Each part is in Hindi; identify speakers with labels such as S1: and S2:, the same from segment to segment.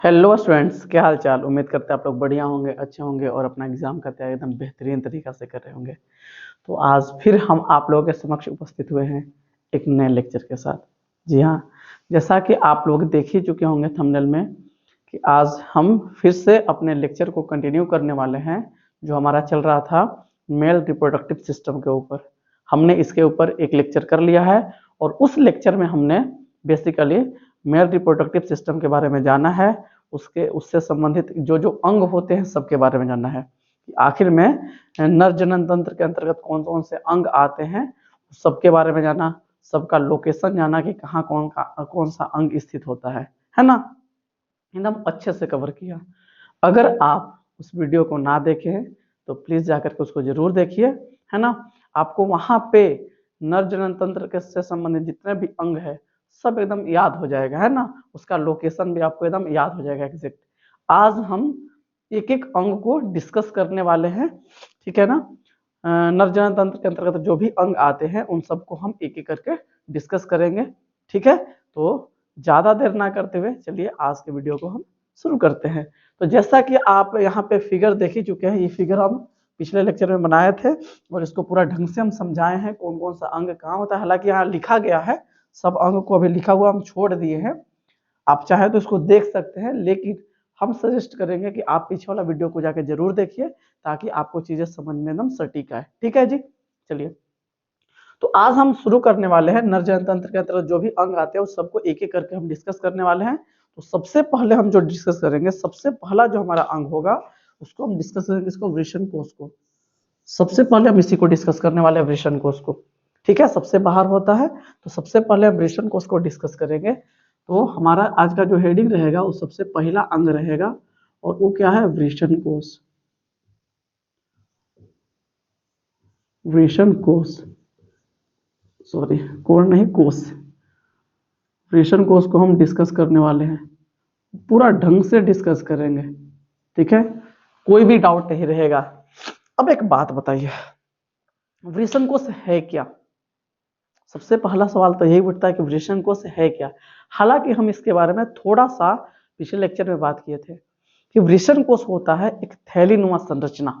S1: हेलो स्टूडेंट्स, क्या हाल चाल। उम्मीद करते हैं आप लोग बढ़िया होंगे, अच्छे होंगे और अपना एग्जाम का तैयारी एकदम बेहतरीन तरीका से कर रहे होंगे। तो आज फिर हम आप लोगों के समक्ष उपस्थित हुए हैं एक नए लेक्चर के साथ। जी हाँ, जैसा कि आप लोग देख ही चुके होंगे थंबनेल में कि आज हम फिर से अपने लेक्चर को कंटिन्यू करने वाले हैं जो हमारा चल रहा था मेल रिप्रोडक्टिव सिस्टम के ऊपर। हमने इसके ऊपर एक लेक्चर कर लिया है और उस लेक्चर में हमने बेसिकली मेल रिप्रोडक्टिव सिस्टम के बारे में जाना है। उससे संबंधित जो जो अंग होते हैं सबके बारे में जानना है कि आखिर में नर जनन तंत्र के अंतर्गत कौन कौन से अंग आते हैं, सबके बारे में जाना, सबका लोकेशन जाना कि कहाँ कौन सा अंग स्थित होता है ना। एकदम अच्छे से कवर किया। अगर आप उस वीडियो को ना देखें तो प्लीज जाकर के उसको जरूर देखिए, है ना। आपको वहां पे नर जनन तंत्र के से संबंधित जितने भी अंग है सब एकदम याद हो जाएगा, है ना। उसका लोकेशन भी आपको एकदम याद हो जाएगा एग्जैक्ट। आज हम एक एक अंग को डिस्कस करने वाले हैं, ठीक है ना। नर जनन तंत्र के अंतर्गत जो भी अंग आते हैं उन सबको हम एक एक करके डिस्कस करेंगे, ठीक है। तो ज्यादा देर ना करते हुए चलिए आज के वीडियो को हम शुरू करते हैं। तो जैसा कि आप यहाँ पे फिगर देख ही चुके हैं, ये फिगर हम पिछले लेक्चर में बनाए थे और इसको पूरा ढंग से हम समझाए हैं कौन कौन सा अंग कहाँ होता है। हालांकि यहाँ लिखा गया है, सब अंग को अभी लिखा हुआ हम छोड़ दिए हैं, आप चाहे तो इसको देख सकते हैं, लेकिन हम सजेस्ट करेंगे कि आप पीछे वाला वीडियो को जाके जरूर देखिए ताकि आपको चीजें समझ में एकदम सटीक आए, ठीक है जी। चलिए, तो आज हम शुरू करने वाले हैं नर जनन तंत्र के अंतर्गत जो भी अंग आते हैं उस सबको एक एक करके हम डिस्कस करने वाले हैं। तो सबसे पहले हम जो डिस्कस करेंगे, सबसे पहला जो हमारा अंग होगा उसको हम डिस्कस करेंगे, इसको वृषण कोष को। सबसे पहले हम इसी को डिस्कस करने वाले हैं, वृषण कोष को, ठीक है। सबसे बाहर होता है तो सबसे पहले हम वृषण कोष को डिस्कस करेंगे। तो हमारा आज का जो हेडिंग रहेगा वो सबसे पहला अंग रहेगा और वो क्या है, वृषण कोष। वृषण कोष, सॉरी कोण नहीं, कोष। वृषण कोष को हम डिस्कस करने वाले हैं, पूरा ढंग से डिस्कस करेंगे, ठीक है। कोई भी डाउट नहीं रहेगा। अब एक बात बताइए, वृषण कोष है क्या। सबसे पहला सवाल तो यही उठता है कि वृषण कोष है क्या। हालांकि हम इसके बारे में थोड़ा सा पिछले लेक्चर में बात किए थे कि वृषण कोष होता है एक थैलीनुमा संरचना,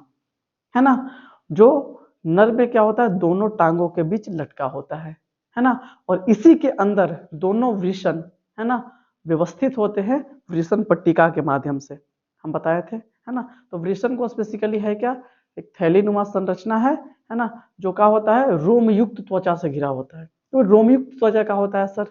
S1: है ना। जो नर में क्या होता है, दोनों टांगों के बीच लटका होता है ना। और इसी के अंदर दोनों वृषण, है ना, व्यवस्थित होते हैं वृषण पट्टिका के माध्यम से, हम बताए थे, है ना। तो वृषण कोष बेसिकली है क्या, एक थैलीनुमा संरचना है ना, जो क्या होता है, रोमयुक्त त्वचा से घिरा होता है। तो रोमयुक्त त्वचा का होता है सर,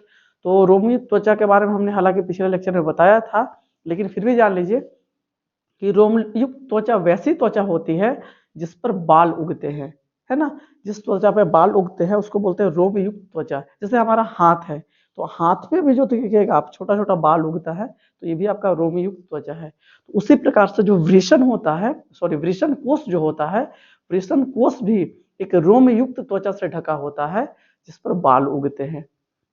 S1: तो रोमयुक्त त्वचा के बारे में हमने हालांकि पिछले लेक्चर में बताया था, लेकिन फिर भी जान लीजिए कि रोमयुक्त त्वचा वैसी त्वचा होती है जिस पर बाल उगते हैं, है ना। जिस त्वचा पे बाल उगते हैं उसको बोलते हैं रोमयुक्त त्वचा। जैसे हमारा हाथ है तो हाथ पे भी जो देखिएगा आप छोटा छोटा बाल उगता है तो ये भी आपका रोमयुक्त त्वचा है। तो उसी प्रकार से जो वृषण होता है, सॉरी वृषण कोष जो होता है, वृषण कोष भी एक रोमयुक्त त्वचा से ढका होता है जिस पर बाल उगते हैं,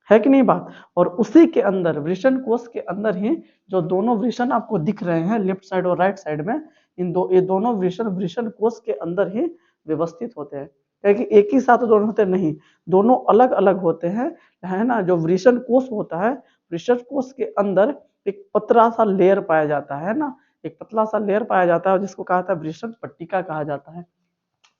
S1: है कि नहीं बात। और उसी के अंदर वृषण कोष के अंदर ही जो दोनों वृषण आपको दिख रहे हैं लेफ्ट साइड और राइट साइड में, ये दोनों वृषण वृषण कोष के अंदर ही व्यवस्थित होते हैं। क्योंकि एक ही साथ दोनों होते नहीं, दोनों अलग अलग होते हैं, है ना। जो वृषण कोष होता है, वृषण कोष के अंदर एक पतला सा लेयर पाया जाता है ना, एक पतला सा लेयर पाया जाता है जिसको कहा जाता है वृषण पट्टिका कहा जाता है।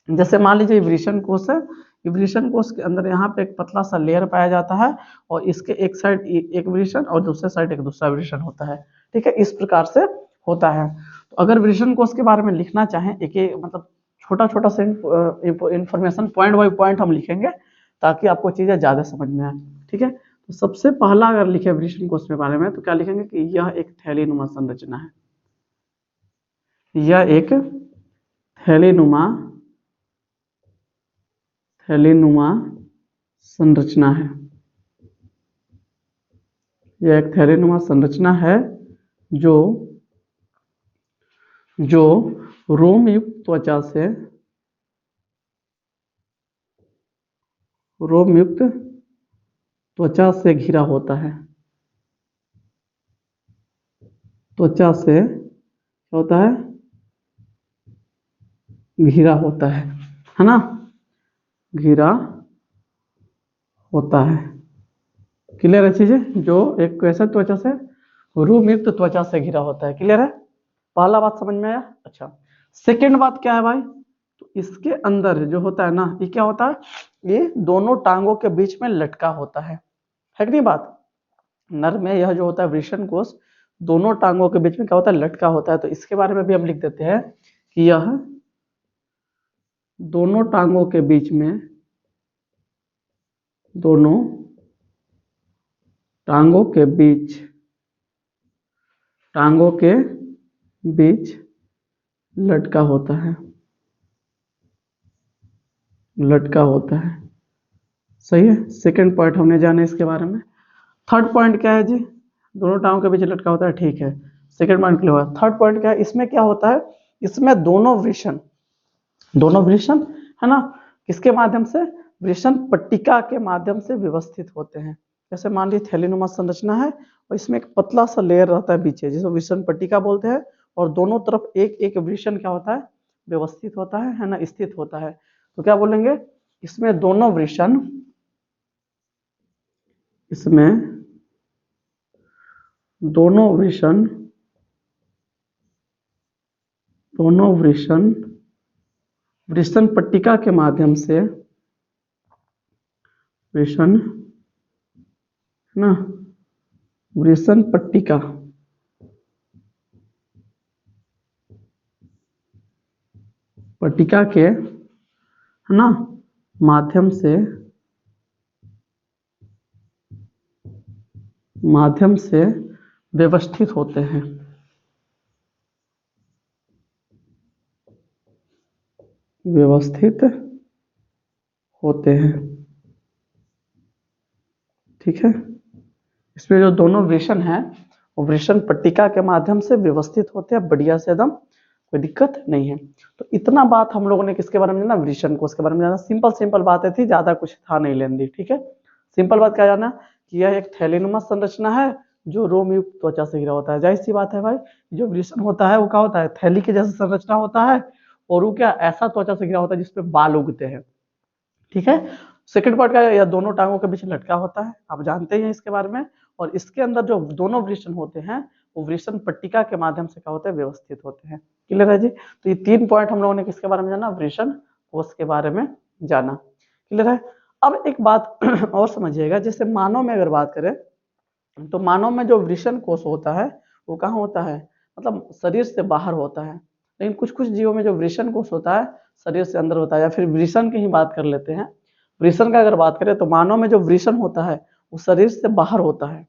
S1: जैसे मान लीजिए वृषण कोष है, वृषण कोष के अंदर यहाँ पे एक पतला सा लेयर पाया जाता है और इसके एक साइड एक वृषण और दूसरे साइड एक दूसरा वृषण होता है, ठीक है। इस प्रकार से होता है। तो अगर वृषण कोष के बारे में लिखना चाहें एक मतलब छोटा छोटा सा इंफॉर्मेशन पॉइंट बाय पॉइंट हम लिखेंगे ताकि आपको चीजें ज्यादा समझ में आए, ठीक है। तो सबसे पहला अगर लिखे वृषण कोष के बारे में तो क्या लिखेंगे कि यह एक थैलीनुमा संरचना है, यह एक थैलीनुमा संरचना है, यह एक थैलीनुमा संरचना है जो रोमयुक्त त्वचा से घिरा होता है, त्वचा से क्या होता है, घिरा होता है ना, घिरा होता है। क्लियर है चीजें, जो एक ऐसा त्वचा से रुयुक्त त्वचा से घिरा होता है। क्लियर है? पहला बात समझ में आया? अच्छा, सेकेंड बात क्या है भाई, तो इसके अंदर जो होता है ना, ये क्या होता है, ये दोनों टांगों के बीच में लटका होता है कि नहीं बात। नर में यह जो होता है वृषण कोश दोनों टांगों के बीच में क्या होता है, लटका होता है। तो इसके बारे में भी हम लिख देते हैं कि यह दोनों टांगों के बीच में, दोनों टांगों के बीच, टांगों के बीच लटका होता है, लटका होता है। सही है, सेकंड पॉइंट हमने जाना इसके बारे में। थर्ड पॉइंट क्या है जी, दोनों टांगों के बीच लटका होता है, ठीक है, सेकंड पॉइंट क्लियर हुआ। थर्ड पॉइंट क्या है, इसमें क्या होता है, इसमें दोनों वृषण, दोनों वृषण है ना, किसके माध्यम से, वृषण पट्टिका के माध्यम से व्यवस्थित होते हैं। जैसे मान लीजिए थैलीनुमा संरचना है और इसमें एक पतला सा लेयर रहता है बीच, जिसे वृषण पट्टिका बोलते हैं, और दोनों तरफ एक एक वृषण क्या होता है, व्यवस्थित होता है ना, स्थित होता है। तो क्या बोलेंगे, इसमें दोनों वृषण, इसमें दोनों वृषण, दोनों वृषण वृषण पट्टिका के माध्यम से, वृषण है ना, वृषण पट्टिका, पट्टिका के है ना माध्यम से, माध्यम से व्यवस्थित होते हैं, व्यवस्थित होते हैं। ठीक है, इसमें जो दोनों वृषण हैं वो वृषण पट्टिका के माध्यम से व्यवस्थित होते हैं, बढ़िया से एकदम, कोई दिक्कत नहीं है। तो इतना बात हम लोगों ने किसके बारे में जाना, वृषण कोश के बारे में जाना। सिंपल सिंपल बातें थी, ज्यादा कुछ था नहीं लेंदी। ठीक है, सिंपल बात क्या जाना कि यह एक थैलीनुमा संरचना है जो रोमयुक्त त्वचा से घिरा होता है। जाहिर सी बात है भाई, जो वृषण होता है वो क्या होता है, थैली के जैसा संरचना होता है, और वो क्या ऐसा त्वचा से घिरा होता है जिसपे बाल उगते हैं। ठीक है, सेकंड पार्ट का, यह दोनों टांगों के बीच लटका होता है, आप जानते हैं इसके बारे में। और इसके अंदर जो दोनों वृषण होते हैं वो वृषण पट्टिका के माध्यम से क्या होते हैं, व्यवस्थित होते हैं। क्लियर है जी? तो ये 3 पॉइंट हम लोगों ने किसके बारे में जाना, वृषण कोश के बारे में जाना। क्लियर है? अब एक बात और समझिएगा, जैसे मानव में अगर बात करें तो मानव में जो वृषण कोश होता है वो कहाँ होता है, मतलब शरीर से बाहर होता है। लेकिन कुछ कुछ जीवों में जो वृषण कोश होता है शरीर से अंदर होता है। या फिर वृषण की ही बात कर लेते हैं, वृषण का अगर बात करें तो मानव में जो वृषण होता है वो शरीर से बाहर होता है।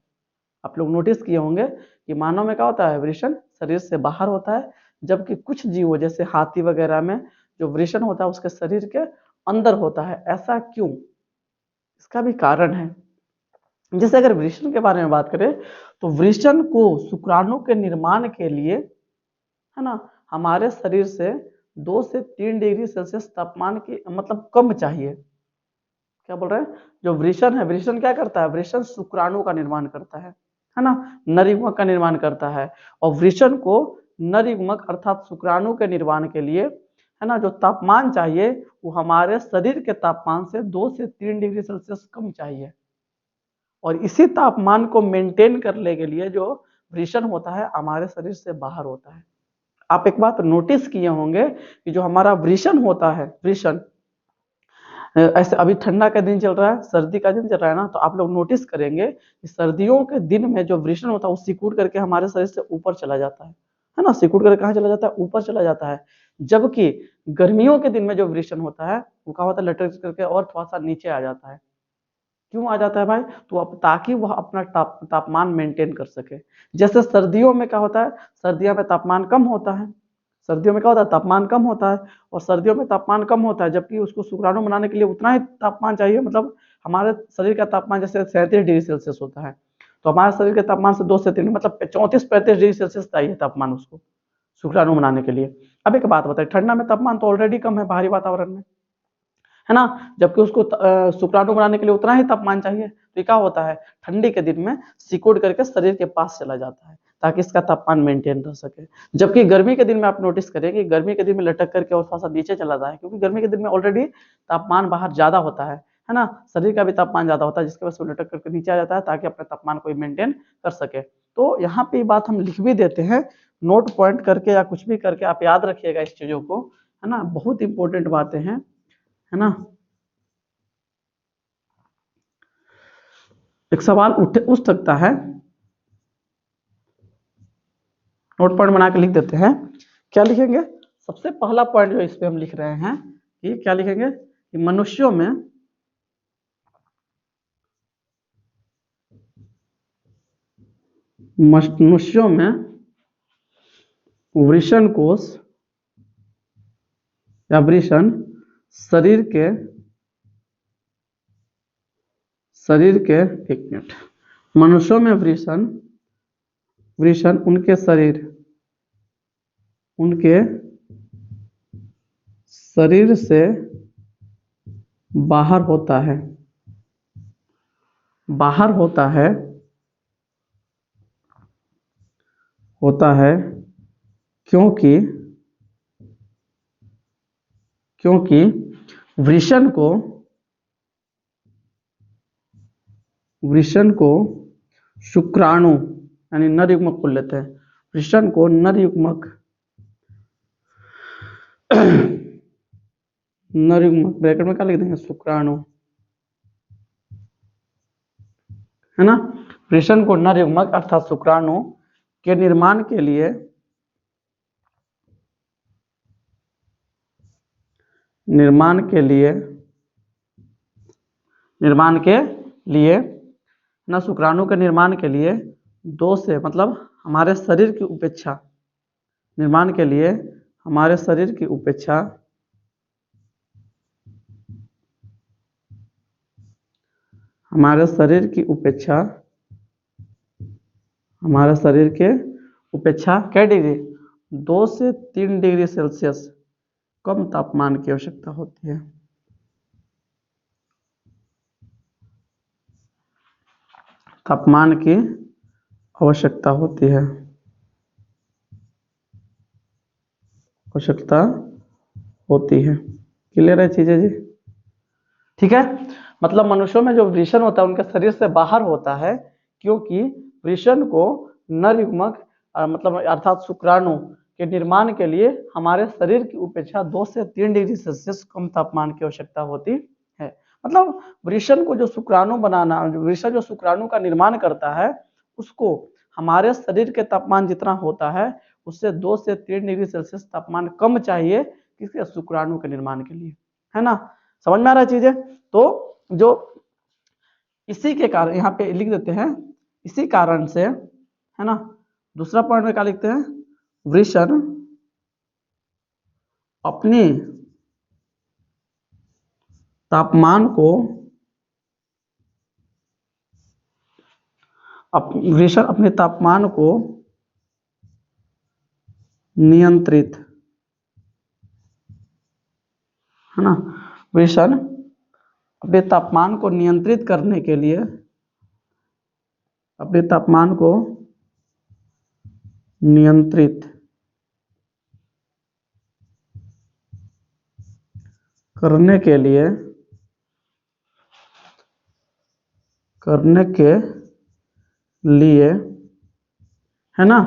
S1: आप लोग नोटिस किए होंगे कि मानव में क्या होता है, वृषण शरीर से बाहर होता है, जबकि कुछ जीवों जैसे हाथी वगैरह में जो वृषण होता है उसके शरीर के अंदर होता है। ऐसा क्यों, इसका भी कारण है। जैसे अगर वृषण के बारे में बात करें तो वृषण को शुक्राणु के निर्माण के लिए है ना, हमारे शरीर से 2 से 3 डिग्री सेल्सियस तापमान की मतलब कम चाहिए। क्या बोल रहे हैं, जो वृषण है, वृषण क्या करता है, वृषण शुक्राणु का निर्माण करता है ना, नर युग्मक का निर्माण करता है। और वृषण को नर युग्मक अर्थात शुक्राणु के निर्माण के लिए है ना, जो तापमान चाहिए वो हमारे शरीर के तापमान से 2 से 3 डिग्री सेल्सियस कम चाहिए। और इसी तापमान को मेंटेन करने के लिए जो वृषण होता है हमारे शरीर से बाहर होता है। आप एक बात नोटिस किए होंगे कि जो हमारा वृषण होता है, वृषण ऐसे अभी ठंडा का दिन चल रहा है, सर्दी का दिन चल रहा है ना, तो आप लोग नोटिस करेंगे कि सर्दियों के दिन में जो वृषण होता है वो सिकुड़ करके हमारे शरीर से ऊपर चला जाता है ना, सिकुड़ करके कहाँ चला जाता है, ऊपर चला जाता है। जबकि गर्मियों के दिन में जो वृषण होता है वो क्या होता है, लटक करके और थोड़ा सा नीचे आ जाता है। क्यों आ जाता है भाई, तो अब ताकि वह अपना तापमान मेंटेन कर सके। जैसे सर्दियों में क्या होता है, सर्दियों में तापमान कम होता है, सर्दियों में क्या होता है, तापमान कम होता है। और सर्दियों में तापमान कम होता है जबकि उसको शुक्राणु बनाने के लिए उतना ही तापमान चाहिए। मतलब हमारे शरीर का तापमान जैसे 37 डिग्री सेल्सियस होता है, तो हमारे शरीर के तापमान से 2 से 3 मतलब 34-35 डिग्री सेल्सियस चाहिए तापमान उसको शुक्राणु बनाने के लिए। अब एक बात बताइए, ठंडा में तापमान तो ऑलरेडी कम है बाहरी वातावरण में, है ना, जबकि उसको शुक्राणु बनाने के लिए उतना ही तापमान चाहिए। तो क्या होता है, ठंडी के दिन में सिकुड़ करके शरीर के पास चला जाता है ताकि इसका तापमान मेंटेन रह सके। जबकि गर्मी के दिन में आप नोटिस करें कि गर्मी के दिन में लटक करके और थोड़ा सा नीचे चला जाता है, क्योंकि गर्मी के दिन में ऑलरेडी तापमान बाहर ज्यादा होता है ना, शरीर का भी तापमान ज्यादा होता है, जिसकी वजह से लटक करके नीचे आ जाता है ताकि अपने तापमान को मेंटेन कर सके। तो यहाँ पे बात हम लिख भी देते हैं, नोट पॉइंट करके या कुछ भी करके आप याद रखिएगा इस चीजों को, है ना, बहुत इंपॉर्टेंट बातें हैं, है ना। एक सवाल उठ सकता है, नोट पॉइंट बना के लिख देते हैं। क्या लिखेंगे? सबसे पहला पॉइंट जो इस पे हम लिख रहे हैं कि क्या लिखेंगे कि मनुष्यों में वृषण कोश या वृषण शरीर के एक मिनट, मनुष्यों में वृषण उनके शरीर से बाहर होता है क्योंकि वृषण को शुक्राणु यानी नर युग्मक बोल लेते हैं, वृषण को नर युग्मक ब्रैकेट में क्या लिख देंगे? शुक्राणु, है ना। वृषण को नर युग्मक अर्थात शुक्राणु के निर्माण के लिए ना, शुक्राणु के निर्माण के लिए दो से मतलब हमारे शरीर की उपेक्षा, निर्माण के लिए हमारे शरीर की उपेक्षा हमारे शरीर के उपेक्षा क्या डिग्री? 2 से 3 डिग्री सेल्सियस कम तापमान की आवश्यकता होती है। तापमान की आवश्यकता होती है, क्लियर है चीजें जी? ठीक है, मतलब मनुष्यों में जो वृषण होता है उनके शरीर से बाहर होता है, क्योंकि वृषण को नर युग्मक मतलब अर्थात शुक्राणु के निर्माण के लिए हमारे शरीर की उपेक्षा 2 से 3 डिग्री सेल्सियस कम तापमान की आवश्यकता होती है। मतलब वृषण को जो शुक्राणु बनाना, वृषण जो शुक्राणु का निर्माण करता है उसको हमारे शरीर के तापमान जितना होता है उससे 2 से 3 डिग्री सेल्सियस तापमान कम चाहिए किसके? शुक्राणु के निर्माण के लिए, है ना। समझ में आ रहा है चीजें? तो जो इसी के कारण यहाँ पे लिख देते हैं, इसी कारण से, है ना। दूसरा पॉइंट में क्या लिखते हैं? वृषण अपनी तापमान को वृषण अपने तापमान को नियंत्रित, है ना, वृषण अपने तापमान को नियंत्रित करने के लिए अपने तापमान को नियंत्रित करने के लिए है ना,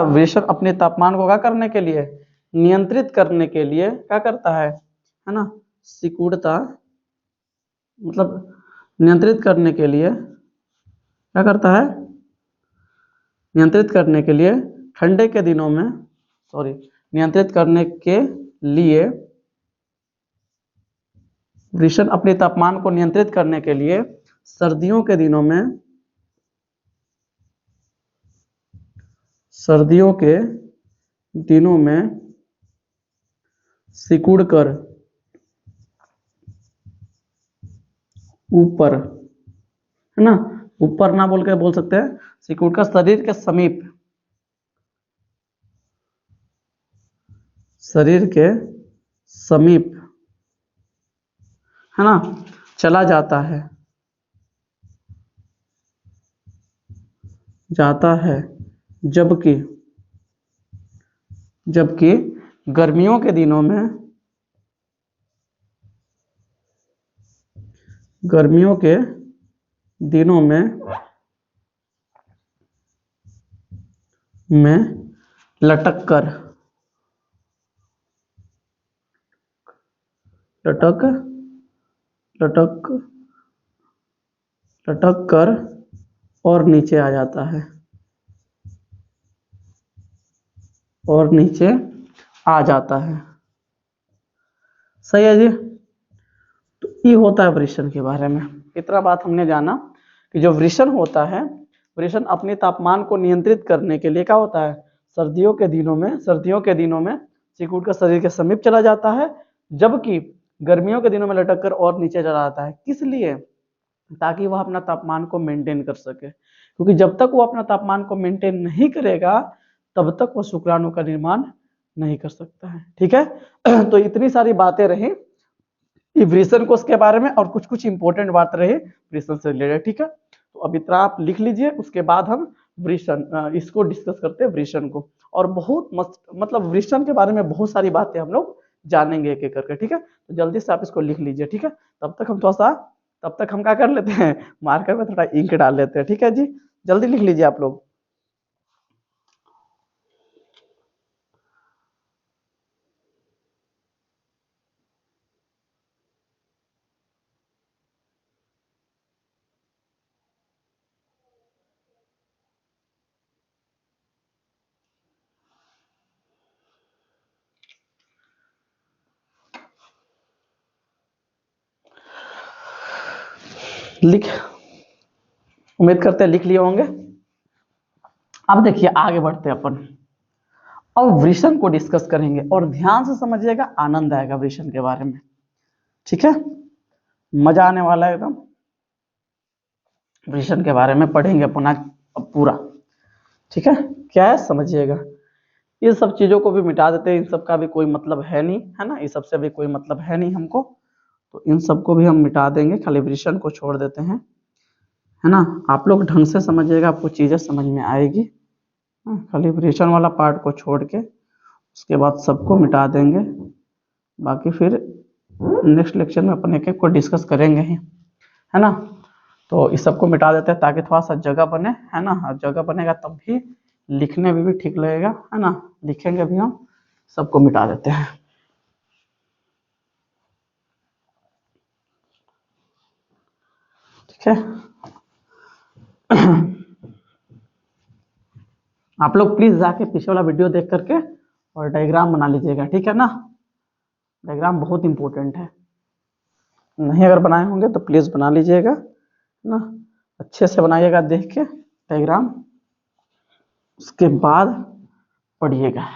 S1: वृषण अपने तापमान को क्या करने के लिए? नियंत्रित करने के लिए क्या करता है ना, सिकुड़ता, मतलब नियंत्रित करने के लिए क्या करता है? नियंत्रित करने के लिए ठंडे के दिनों में, नियंत्रित करने के लिए वृषण अपने तापमान को नियंत्रित करने के लिए सर्दियों के दिनों में सिकुड़कर ऊपर, है ना, ऊपर ना बोल के बोल सकते हैं सिकुड़कर शरीर के समीप, है ना, चला जाता है, जबकि गर्मियों के दिनों में में लटक कर लटक लटक लटक कर और नीचे आ जाता है, और नीचे आ जाता है। सही है जी। तो ये होता है वृषण के बारे में। इतना बात हमने जाना कि जो वृषण होता है, वृषण अपने तापमान को नियंत्रित करने के लिए क्या होता है, सर्दियों के दिनों में चिकूट का शरीर के समीप चला जाता है, जबकि गर्मियों के दिनों में लटक कर और नीचे चला जाता है। किस लिए? ताकि वह अपना तापमान को मेंटेन कर सके, क्योंकि जब तक वो अपना तापमान को मेंटेन नहीं करेगा तब तक वो शुक्राणु का निर्माण नहीं कर सकता है। ठीक है। तो इतनी सारी बातें रही वृषण कोष के बारे में, और कुछ कुछ इंपॉर्टेंट बात रही वृषण से रिलेटेड। ठीक है, तो अब इतना आप लिख लीजिए, उसके बाद हम वृषण इसको डिस्कस करते हैं, वृषण को। और बहुत मस्त, मतलब वृषण के बारे में बहुत सारी बातें हम लोग जानेंगे एक एक करके। ठीक है, तो जल्दी से आप इसको लिख लीजिए। ठीक है, तब तक हम क्या कर लेते हैं, मार्कर में थोड़ा इंक डाल लेते हैं। ठीक है जी, जल्दी लिख लीजिए आप लोग। लिख, उम्मीद करते हैं लिख लिए होंगे। अब देखिए आगे बढ़ते हैं अपन, अब वृषण को डिस्कस करेंगे, और ध्यान से समझिएगा, आनंद आएगा वृषण के बारे में। ठीक है, मजा आने वाला है एकदम। वृषण के बारे में पढ़ेंगे अपना पूरा। ठीक है, क्या है समझिएगा। ये सब चीजों को भी मिटा देते हैं, इन सब का भी कोई मतलब है नहीं, है ना, इस सबसे भी कोई मतलब है नहीं हमको, तो इन सबको भी हम मिटा देंगे, खाली वृषण को छोड़ देते हैं, है ना। आप लोग ढंग से समझिएगा, आपको चीजें समझ में आएगी। खाली वृषण वाला पार्ट को छोड़ के उसके बाद सबको मिटा देंगे, बाकी फिर नेक्स्ट लेक्चर में अपन एक एक को डिस्कस करेंगे ही, है ना। तो इस सबको मिटा देते हैं ताकि थोड़ा सा जगह बने, है ना, जगह बनेगा तब भी लिखने में भी ठीक लगेगा, है ना, लिखेंगे भी हम। सबको मिटा देते हैं। ठीक है, आप लोग प्लीज जाके पीछे वाला वीडियो देख करके और डायग्राम बना लीजिएगा। ठीक है ना, डायग्राम बहुत इंपॉर्टेंट है, नहीं अगर बनाए होंगे तो प्लीज बना लीजिएगा ना, अच्छे से बनाइएगा देख के डायग्राम, उसके बाद पढ़िएगा।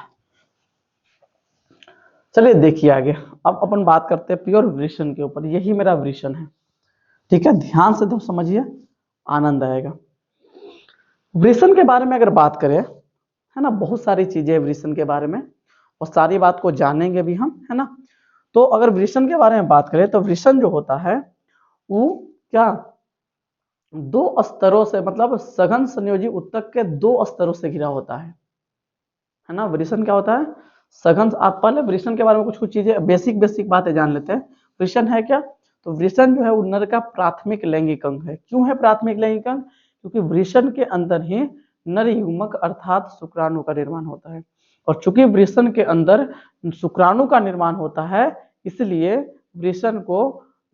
S1: चलिए देखिए आगे, अब अपन बात करते हैं प्योर वृषण के ऊपर। यही मेरा वृषण है। ठीक है, ध्यान से तो समझिए, आनंद आएगा। वृषण के बारे में अगर बात करें, है ना, बहुत सारी चीजें वृषण के बारे में, और सारी बात को जानेंगे भी हम, है ना। तो अगर वृषण के बारे में बात करें तो वृषण जो होता है वो क्या, दो स्तरों से, मतलब सघन संयोजी उत्तक के दो स्तरों से घिरा होता है ना। वृषण क्या होता है, सघन। आप पहले वृषण के बारे में कुछ कुछ चीजें बेसिक बेसिक बातें जान लेते हैं। वृषण है क्या, तो वृषण जो है वो नर का प्राथमिक लैंगिक अंग है। क्यों है प्राथमिक लैंगिक अंग, क्योंकि वृषण के अंदर ही नर युग्मक अर्थात शुक्राणु का निर्माण होता है, और चूंकि वृषण के अंदर शुक्राणु का निर्माण होता है, इसलिए वृषण को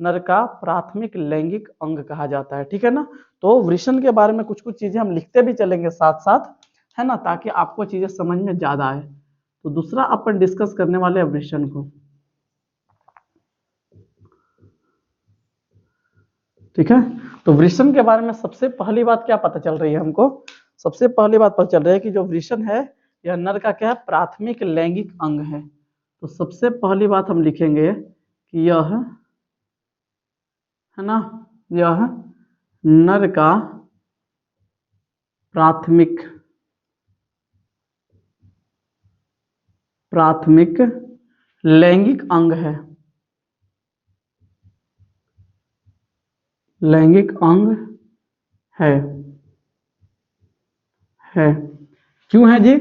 S1: नर का प्राथमिक लैंगिक अंग कहा जाता है। ठीक है ना, तो वृषण के बारे में कुछ कुछ चीजें हम लिखते भी चलेंगे साथ साथ, है ना, ताकि आपको चीजें समझ में ज्यादा आए। तो दूसरा अपन डिस्कस करने वाले हैं वृषण को। ठीक है, तो वृषण के बारे में सबसे पहली बात क्या पता चल रही है हमको, सबसे पहली बात पता चल रही है कि जो वृषण है यह नर का क्या है, प्राथमिक लैंगिक अंग है। तो सबसे पहली बात हम लिखेंगे कि यह, है ना, यह नर का प्राथमिक लैंगिक अंग है, है। क्यों है जी,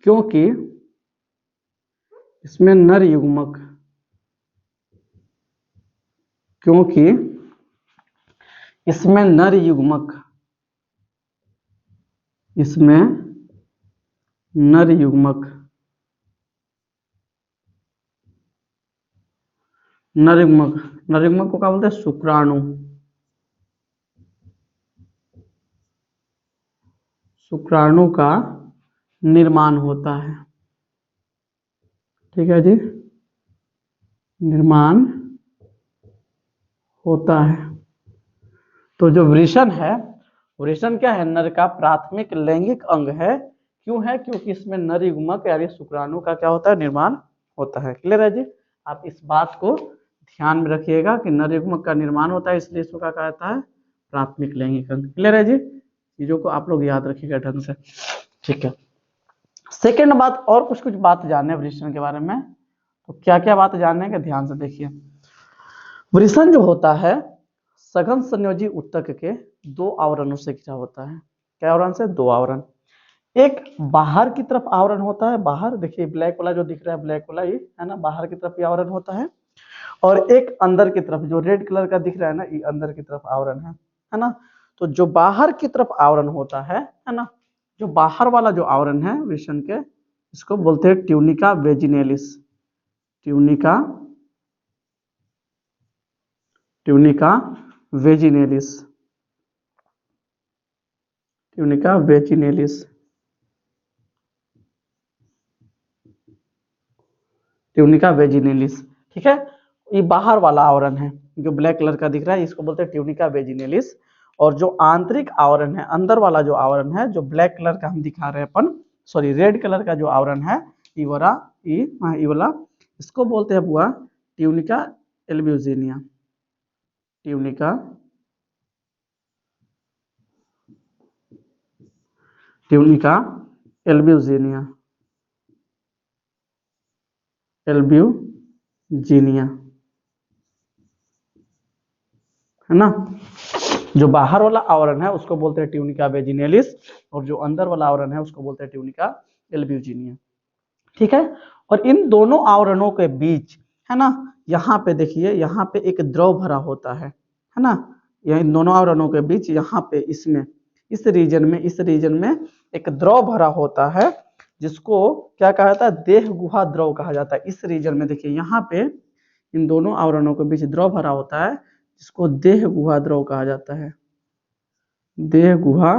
S1: क्योंकि इसमें नर युग्मक, क्योंकि इसमें नर युग्मक, इसमें नर युग्मक, नर युग्मक, नर युग्मक को क्या बोलते हैं? शुक्राणु, शुक्राणु का निर्माण होता है। ठीक है जी, निर्माण होता है। तो जो वृषण है, वृषण क्या है? नर का प्राथमिक लैंगिक अंग है। क्यों है? क्योंकि इसमें नर युग्मक यानी शुक्राणु का क्या होता है? निर्माण होता है। क्लियर है जी? आप इस बात को ध्यान में रखिएगा कि नर युग्मक का निर्माण होता है, इसलिए इसको क्या कहता है? प्राथमिक लैंगिक अंग। क्लियर है जी? चीजों को आप लोग याद रखिएगा ढंग से। ठीक है, सेकेंड बात, और कुछ कुछ बात जानने वृषण के बारे में। तो क्या क्या बात जानने के, ध्यान से देखिए। वृषण जो होता है सघन संयोजी ऊतक के दो आवरणों से घिरा होता है। क्या आवरण से? दो आवरण। एक बाहर की तरफ आवरण होता है, बाहर देखिए ब्लैक वाला जो दिख रहा है, ब्लैक वाला ये है ना, बाहर की तरफ ये आवरण होता है। और एक अंदर की तरफ जो रेड कलर का दिख रहा है ना, ये अंदर की तरफ आवरण है ना। तो जो बाहर की तरफ आवरण होता है ना, जो बाहर वाला जो आवरण है वृषण के, इसको बोलते हैं tunica vaginalis. Tunica, tunica vaginalis, tunica vaginalis, tunica vaginalis. ठीक है, ये बाहर वाला आवरण है जो ब्लैक कलर का दिख रहा है, इसको बोलते हैं ट्यूनिका वेजिनेलिस। और जो आंतरिक आवरण है, अंदर वाला जो आवरण है, जो ब्लैक कलर का हम दिखा रहे हैं अपन, सॉरी रेड कलर का जो आवरण है, ये वाला, इसको बोलते हैं बुआ tunica albuginea. Tunica, tunica albuginea, albuginea, है ना। जो बाहर वाला आवरण है उसको बोलते हैं ट्यूनिका वेजिनेलिस, और जो अंदर वाला आवरण है उसको बोलते हैं ट्यूनिका एल्ब्यूजिनिया। ठीक है, और इन दोनों आवरणों के बीच, है ना, यहाँ पे देखिए, यहाँ पे एक द्रव भरा होता है ना। यह इन दोनों आवरणों के बीच, यहाँ पे इसमें, इस रीजन में एक द्रव भरा होता है, जिसको क्या कहा जाता है? देह गुहा द्रव कहा जाता है। इस रीजन में देखिए, यहाँ पे इन दोनों आवरणों के बीच द्रव भरा होता है, जिसको देह गुहा द्रव कहा जाता है। देह गुहा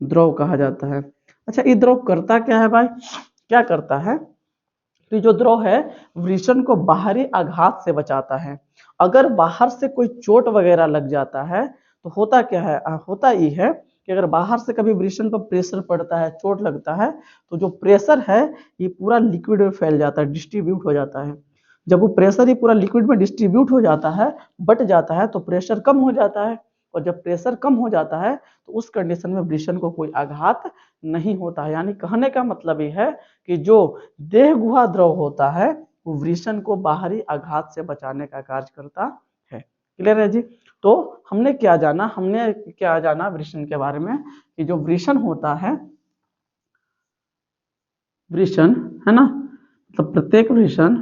S1: द्रव कहा जाता है। अच्छा, ये द्रव करता क्या है भाई? क्या करता है? तो जो द्रव है वृषण को बाहरी आघात से बचाता है। अगर बाहर से कोई चोट वगैरह लग जाता है तो होता क्या है? होता ये है कि अगर बाहर से कभी वृषण पर प्रेशर पड़ता है, चोट लगता है, तो जो प्रेशर है ये पूरा लिक्विड में फैल जाता है, डिस्ट्रीब्यूट हो जाता है। जब वो प्रेशर ही पूरा लिक्विड में डिस्ट्रीब्यूट हो जाता है, बट जाता है, तो प्रेशर कम हो जाता है। और जब प्रेशर कम हो जाता है तो उस कंडीशन में वृषण को कोई आघात नहीं होता है। यानी कहने का मतलब ये है कि जो देह गुहा द्रव होता है वो वृषण को बाहरी आघात से बचाने का कार्य करता है। क्लियर है जी? तो हमने क्या जाना वृषण के बारे में, कि जो वृषण होता है, वृषण, है ना, मतलब प्रत्येक वृषण,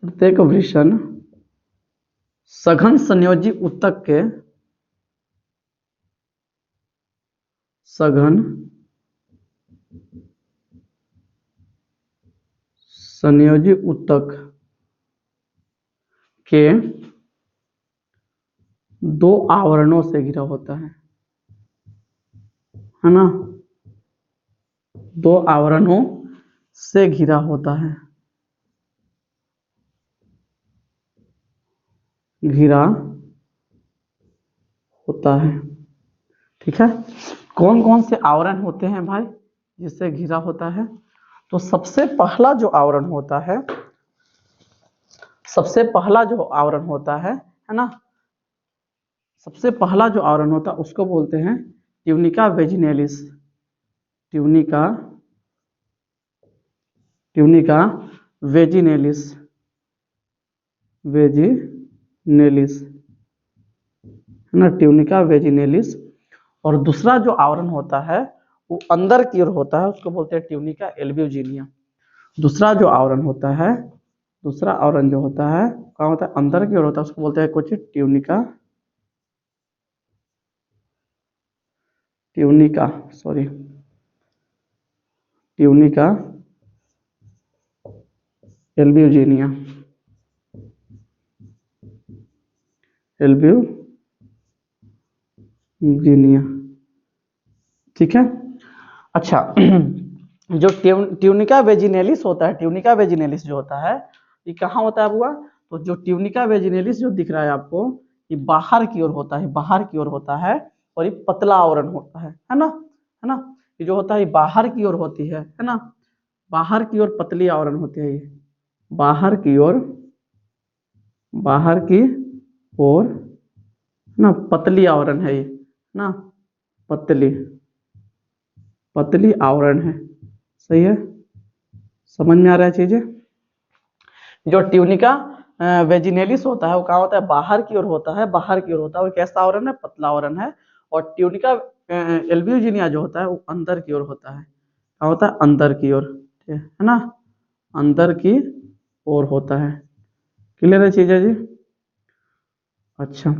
S1: प्रत्येक वृषण सघन संयोजी ऊतक के, सघन संयोजी ऊतक के दो आवरणों से घिरा होता है ना, दो आवरणों से घिरा होता है, घिरा होता है। ठीक है, कौन कौन से आवरण होते हैं भाई जिससे घिरा होता है? तो सबसे पहला जो आवरण होता है, सबसे पहला जो आवरण होता है ना, सबसे पहला जो आवरण होता है उसको बोलते हैं tunica vaginalis. Tunica, tunica vaginalis, vaginalis, है ना, ट्यूनिका वेजिनेलिस। और दूसरा जो आवरण होता है वो अंदर की ओर होता है, उसको बोलते हैं ट्यूनिका एल्ब्यूजिनिया। दूसरा जो आवरण होता है दूसरा आवरण जो होता है क्या होता है, अंदर की ओर होता है, उसको बोलते हैं कुछ tunica, tunica sorry tunica albuginea, albuginea. ठीक है। अच्छा जो ट्यूनिका वेजिनेलिस होता है, ट्यूनिका वेजिनेलिस जो होता है ये कहाँ होता है बुआ? तो जो ट्यूनिका वेजिनेलिस जो दिख रहा है आपको, ये बाहर की ओर होता है, बाहर की ओर होता है, और ये पतला आवरण होता है ना, है ना। ये जो होता है ये बाहर की ओर होती है ना, बाहर की ओर पतली आवरण होती है ये, बाहर की ओर, बाहर की ओर ना पतली आवरण है ये ना, पतली, पतली आवरण है। सही है, समझ में आ रहा है चीजें। जो ट्यूनिका वेजिनेलिस होता है वो क्या होता है, बाहर की ओर होता है, बाहर की ओर होता है, वो कैसा आवरण है, पतला आवरण है। और ट्यूनिका एल्ब्यूजिनिया जो होता है वो अंदर की ओर होता है, क्या होता है, अंदर की ओर, है ना, अंदर की ओर होता है। क्लियर है चीजें जी? अच्छा,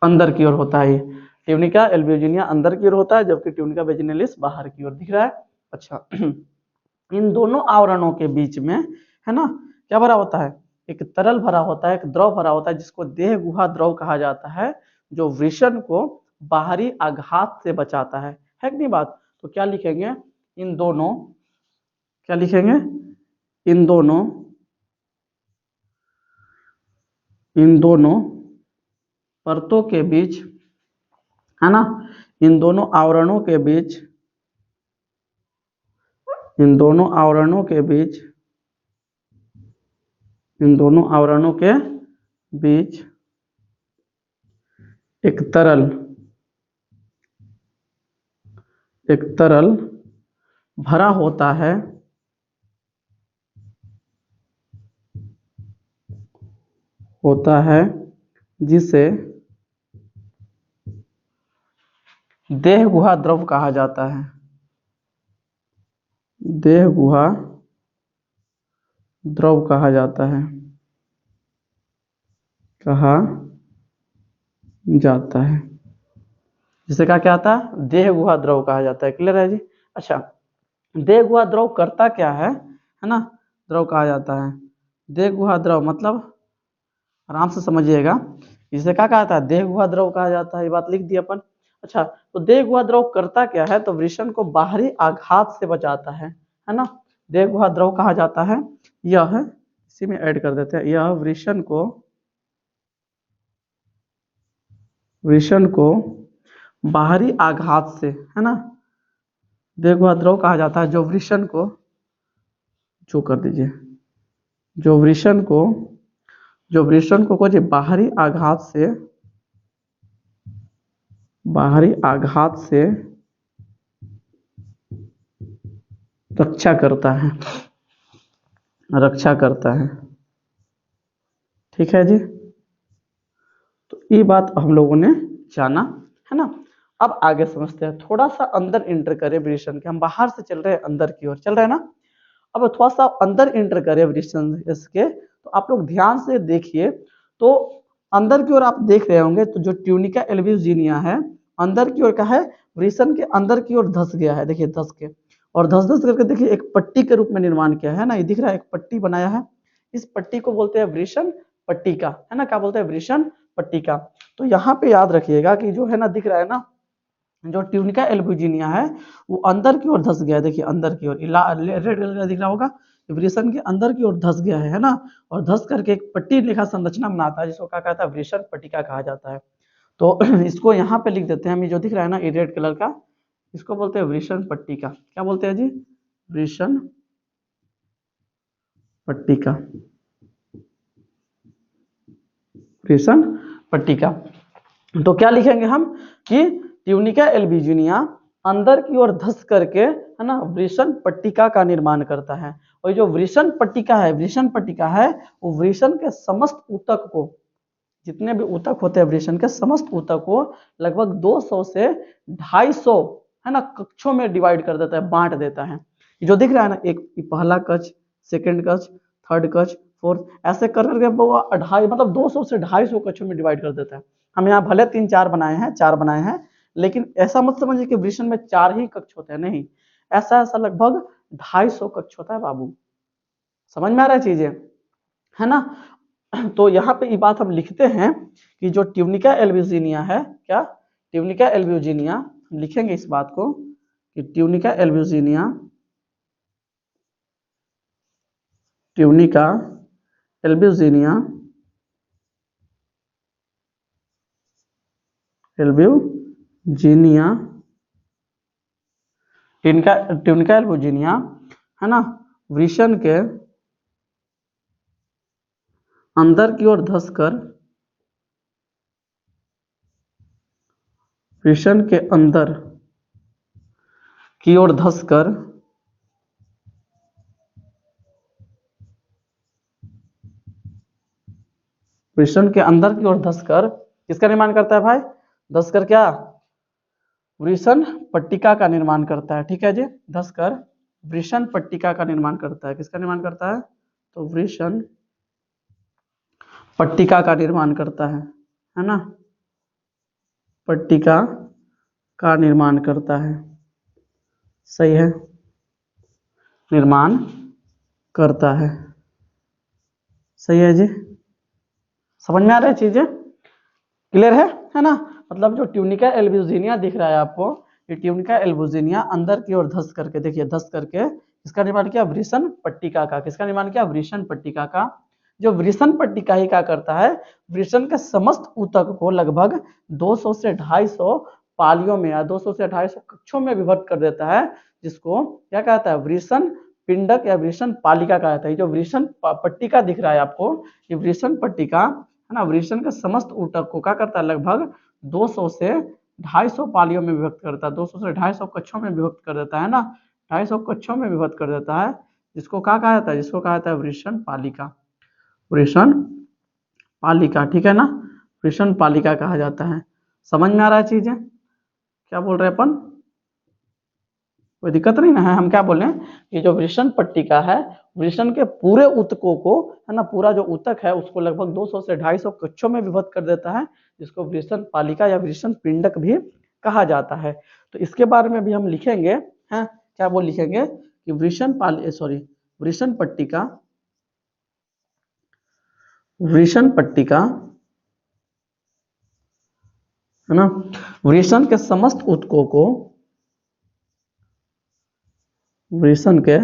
S1: अंदर की ओर होता है ये, ट्यूनिका एल्ब्यूजिनिया अंदर की ओर होता है, जबकि ट्यूनिका वेजिनेलिस बाहर की ओर दिख रहा है। अच्छा इन दोनों आवरणों के बीच में, है ना, क्या भरा होता है, एक तरल भरा होता है, एक द्रव भरा होता है, जिसको देह गुहा द्रव कहा जाता है, जो वृषण को बाहरी आघात से बचाता है कि नहीं बात? तो क्या लिखेंगे, इन दोनों, क्या लिखेंगे, इन दोनों, इन दोनों परतों के बीच, है ना, इन दोनों आवरणों के बीच, इन दोनों आवरणों के बीच, इन दोनों आवरणों के बीच एक तरल, एक तरल भरा होता है, होता है, जिसे देह गुहा द्रव कहा जाता है, देह गुहा द्रव कहा जाता है, कहा जाता है, जिसे क्या आता है, देह गुहा द्रव कहा जाता है। क्लियर है जी? अच्छा, देह गुहा द्रव करता क्या है ना, द्रव कहा जाता है, देह गुहा द्रव मतलब आराम से समझिएगा, इसे क्या कहा जाता है, देह गुहा द्रव कहा जाता है, ये बात लिख दी अपन। अच्छा, तो देह गुहा द्रव करता क्या है, तो वृषण को बाहरी आघात से बचाता है ना, देह गुहा द्रव कहा जाता है, यह, इसी में ऐड कर देते हैं, यह वृषण को, वृषण को बाहरी आघात से, है ना, देह गुहा द्रव कहा जाता है जो वृषण को, जो कर दीजिए, जो वृषण को, जो वृषण को कुछ बाहरी आघात से, बाहरी आघात से रक्षा करता है, रक्षा करता है। ठीक है जी? तो ये बात हम लोगों ने जाना, है ना। अब आगे समझते हैं, थोड़ा सा अंदर इंटर करें वृषण के, हम बाहर से चल रहे हैं अंदर की ओर चल रहे हैं ना, अब थोड़ा सा अंदर इंटर करें वृषण इसके, तो आप लोग ध्यान से देखिए, तो अंदर की ओर आप देख रहे होंगे, तो जो ट्यूनिका एल्ब्यूजिनिया है अंदर की ओर का है, वृषण के अंदर की ओर धस गया है, देखिए धस के, और धस धस करके देखिए एक पट्टी के रूप में निर्माण किया है ना, ये दिख रहा है, एक पट्टी बनाया है, इस पट्टी को बोलते हैं वृषण पट्टिका, है ना, क्या बोलते हैं, वृषण पट्टिका। तो यहाँ पे याद रखिएगा कि जो है ना, दिख रहा है ना, जो ट्यूनिका एल्ब्यूजिनिया है वो अंदर की ओर धस गया है, देखिए अंदर की ओर रेड कलर का दिख रहा होगा, वृषण के अंदर की ओर धस गया है ना, और धस करके एक पट्टी लेखा संरचना बनाता है, जिसको क्या कहता है, वृषण पट्टिका कहा जाता है। तो इसको यहाँ पे लिख देते हैं हम, ये जो दिख रहा है ना ये रेड कलर का, इसको बोलते हैं वृषण पट्टिका, क्या बोलते हैं जी, वृषण पट्टिका, वृषण पट्टिका। तो क्या लिखेंगे हम कि ट्यूनिका एल्ब्यूजिनिया अंदर की ओर धस करके, है ना, वृषण पट्टिका का निर्माण करता है, और जो वृषण पट्टिका है, वृषण पट्टिका है वो वृषण के समस्त ऊतक को, जितने भी ऊतक होते हैं वृषण के समस्त ऊतक को लगभग 200 से 250, है ना, कक्षों में डिवाइड कर देता है, बांट देता है। ये जो दिख रहा है ना, एक पहला कक्ष, सेकंड कक्ष, थर्ड कक्ष, फोर्स, ऐसे कर करके वो 2.5 मतलब 200 से 250 कक्षों में डिवाइड कर देता है। हम यहाँ भले 3-4 बनाए हैं, 4 बनाए हैं, लेकिन ऐसा मत समझिए कि वृषण में 4 ही कक्ष होते हैं, नहीं, ऐसा ऐसा लगभग 250 कक्ष होता है बाबू। समझ में आ रहा है चीजें, है ना। तो यहाँ पे ये बात हम लिखते हैं कि जो ट्यूनिका एल्ब्यूजिनिया है, क्या ट्यूनिका एल्ब्यूजिनिया, हम लिखेंगे इस बात को कि tunica albuginea, tunica albuginea, albuginea, tunica albuginea, है ना, वृषण के अंदर की ओर धंसकर, वृषण के अंदर की ओर धंसकर वृषण के अंदर की ओर धंसकर किसका निर्माण करता है भाई, धंसकर क्या, वृषण पट्टिका का निर्माण करता है। ठीक है जी, धंसकर वृषण पट्टिका का निर्माण करता है। किसका निर्माण करता है, तो वृषण पट्टिका का निर्माण करता है ना, पट्टिका का निर्माण करता है, सही है, निर्माण करता है, सही है जी। समझ में आ रहा है चीजें, क्लियर है ना। मतलब जो ट्यूनिका एल्ब्यूजिनिया दिख रहा है आपको, ये ट्यूनिका एल्ब्यूजिनिया अंदर की ओर धंस करके, देखिए धंस करके इसका निर्माण किया वृषण पट्टिका का। किसका निर्माण किया, वृषण पट्टिका का। जो वृषण पट्टिका ही क्या करता है, वृषण के समस्त ऊतक को लगभग 200 से 250 पालियों में या 200 से 250 कक्षों में विभक्त कर देता है, जिसको क्या कहता है, वृषण पिंडक या वृषण पालिका कहता है। जो वृषण पट्टिका दिख रहा है आपको, ये वृषण पट्टिका है ना, वृषण के समस्त ऊतक को क्या करता है, लगभग 200 से 250 पालियों में विभक्त करता है, 200 से 250 कक्षों में विभक्त कर देता है ना, 250 कक्षों में विभक्त कर देता है, जिसको क्या कहा जाता है, जिसको कहा जाता है वृषण पालिका, वृषण पालिका। ठीक है ना, वृषण पालिका कहा जाता है। समझ में आ रहा है चीजें, क्या बोल रहे हैं अपन, कोई दिक्कत नहीं ना है। हम क्या बोले कि जो वृषण पट्टिका है, वृषण के पूरे ऊतकों को, है ना, पूरा जो ऊतक है उसको लगभग 200 से 250 कक्षों में विभक्त कर देता है, जिसको वृषण पालिका या वृषण पिंडक भी कहा जाता है। तो इसके बारे में भी हम लिखेंगे, हैं, क्या बोल लिखेंगे कि वृषण पट्टिका, वृषण पट्टिका, है ना, वृषण के समस्त ऊतकों को, वृषण के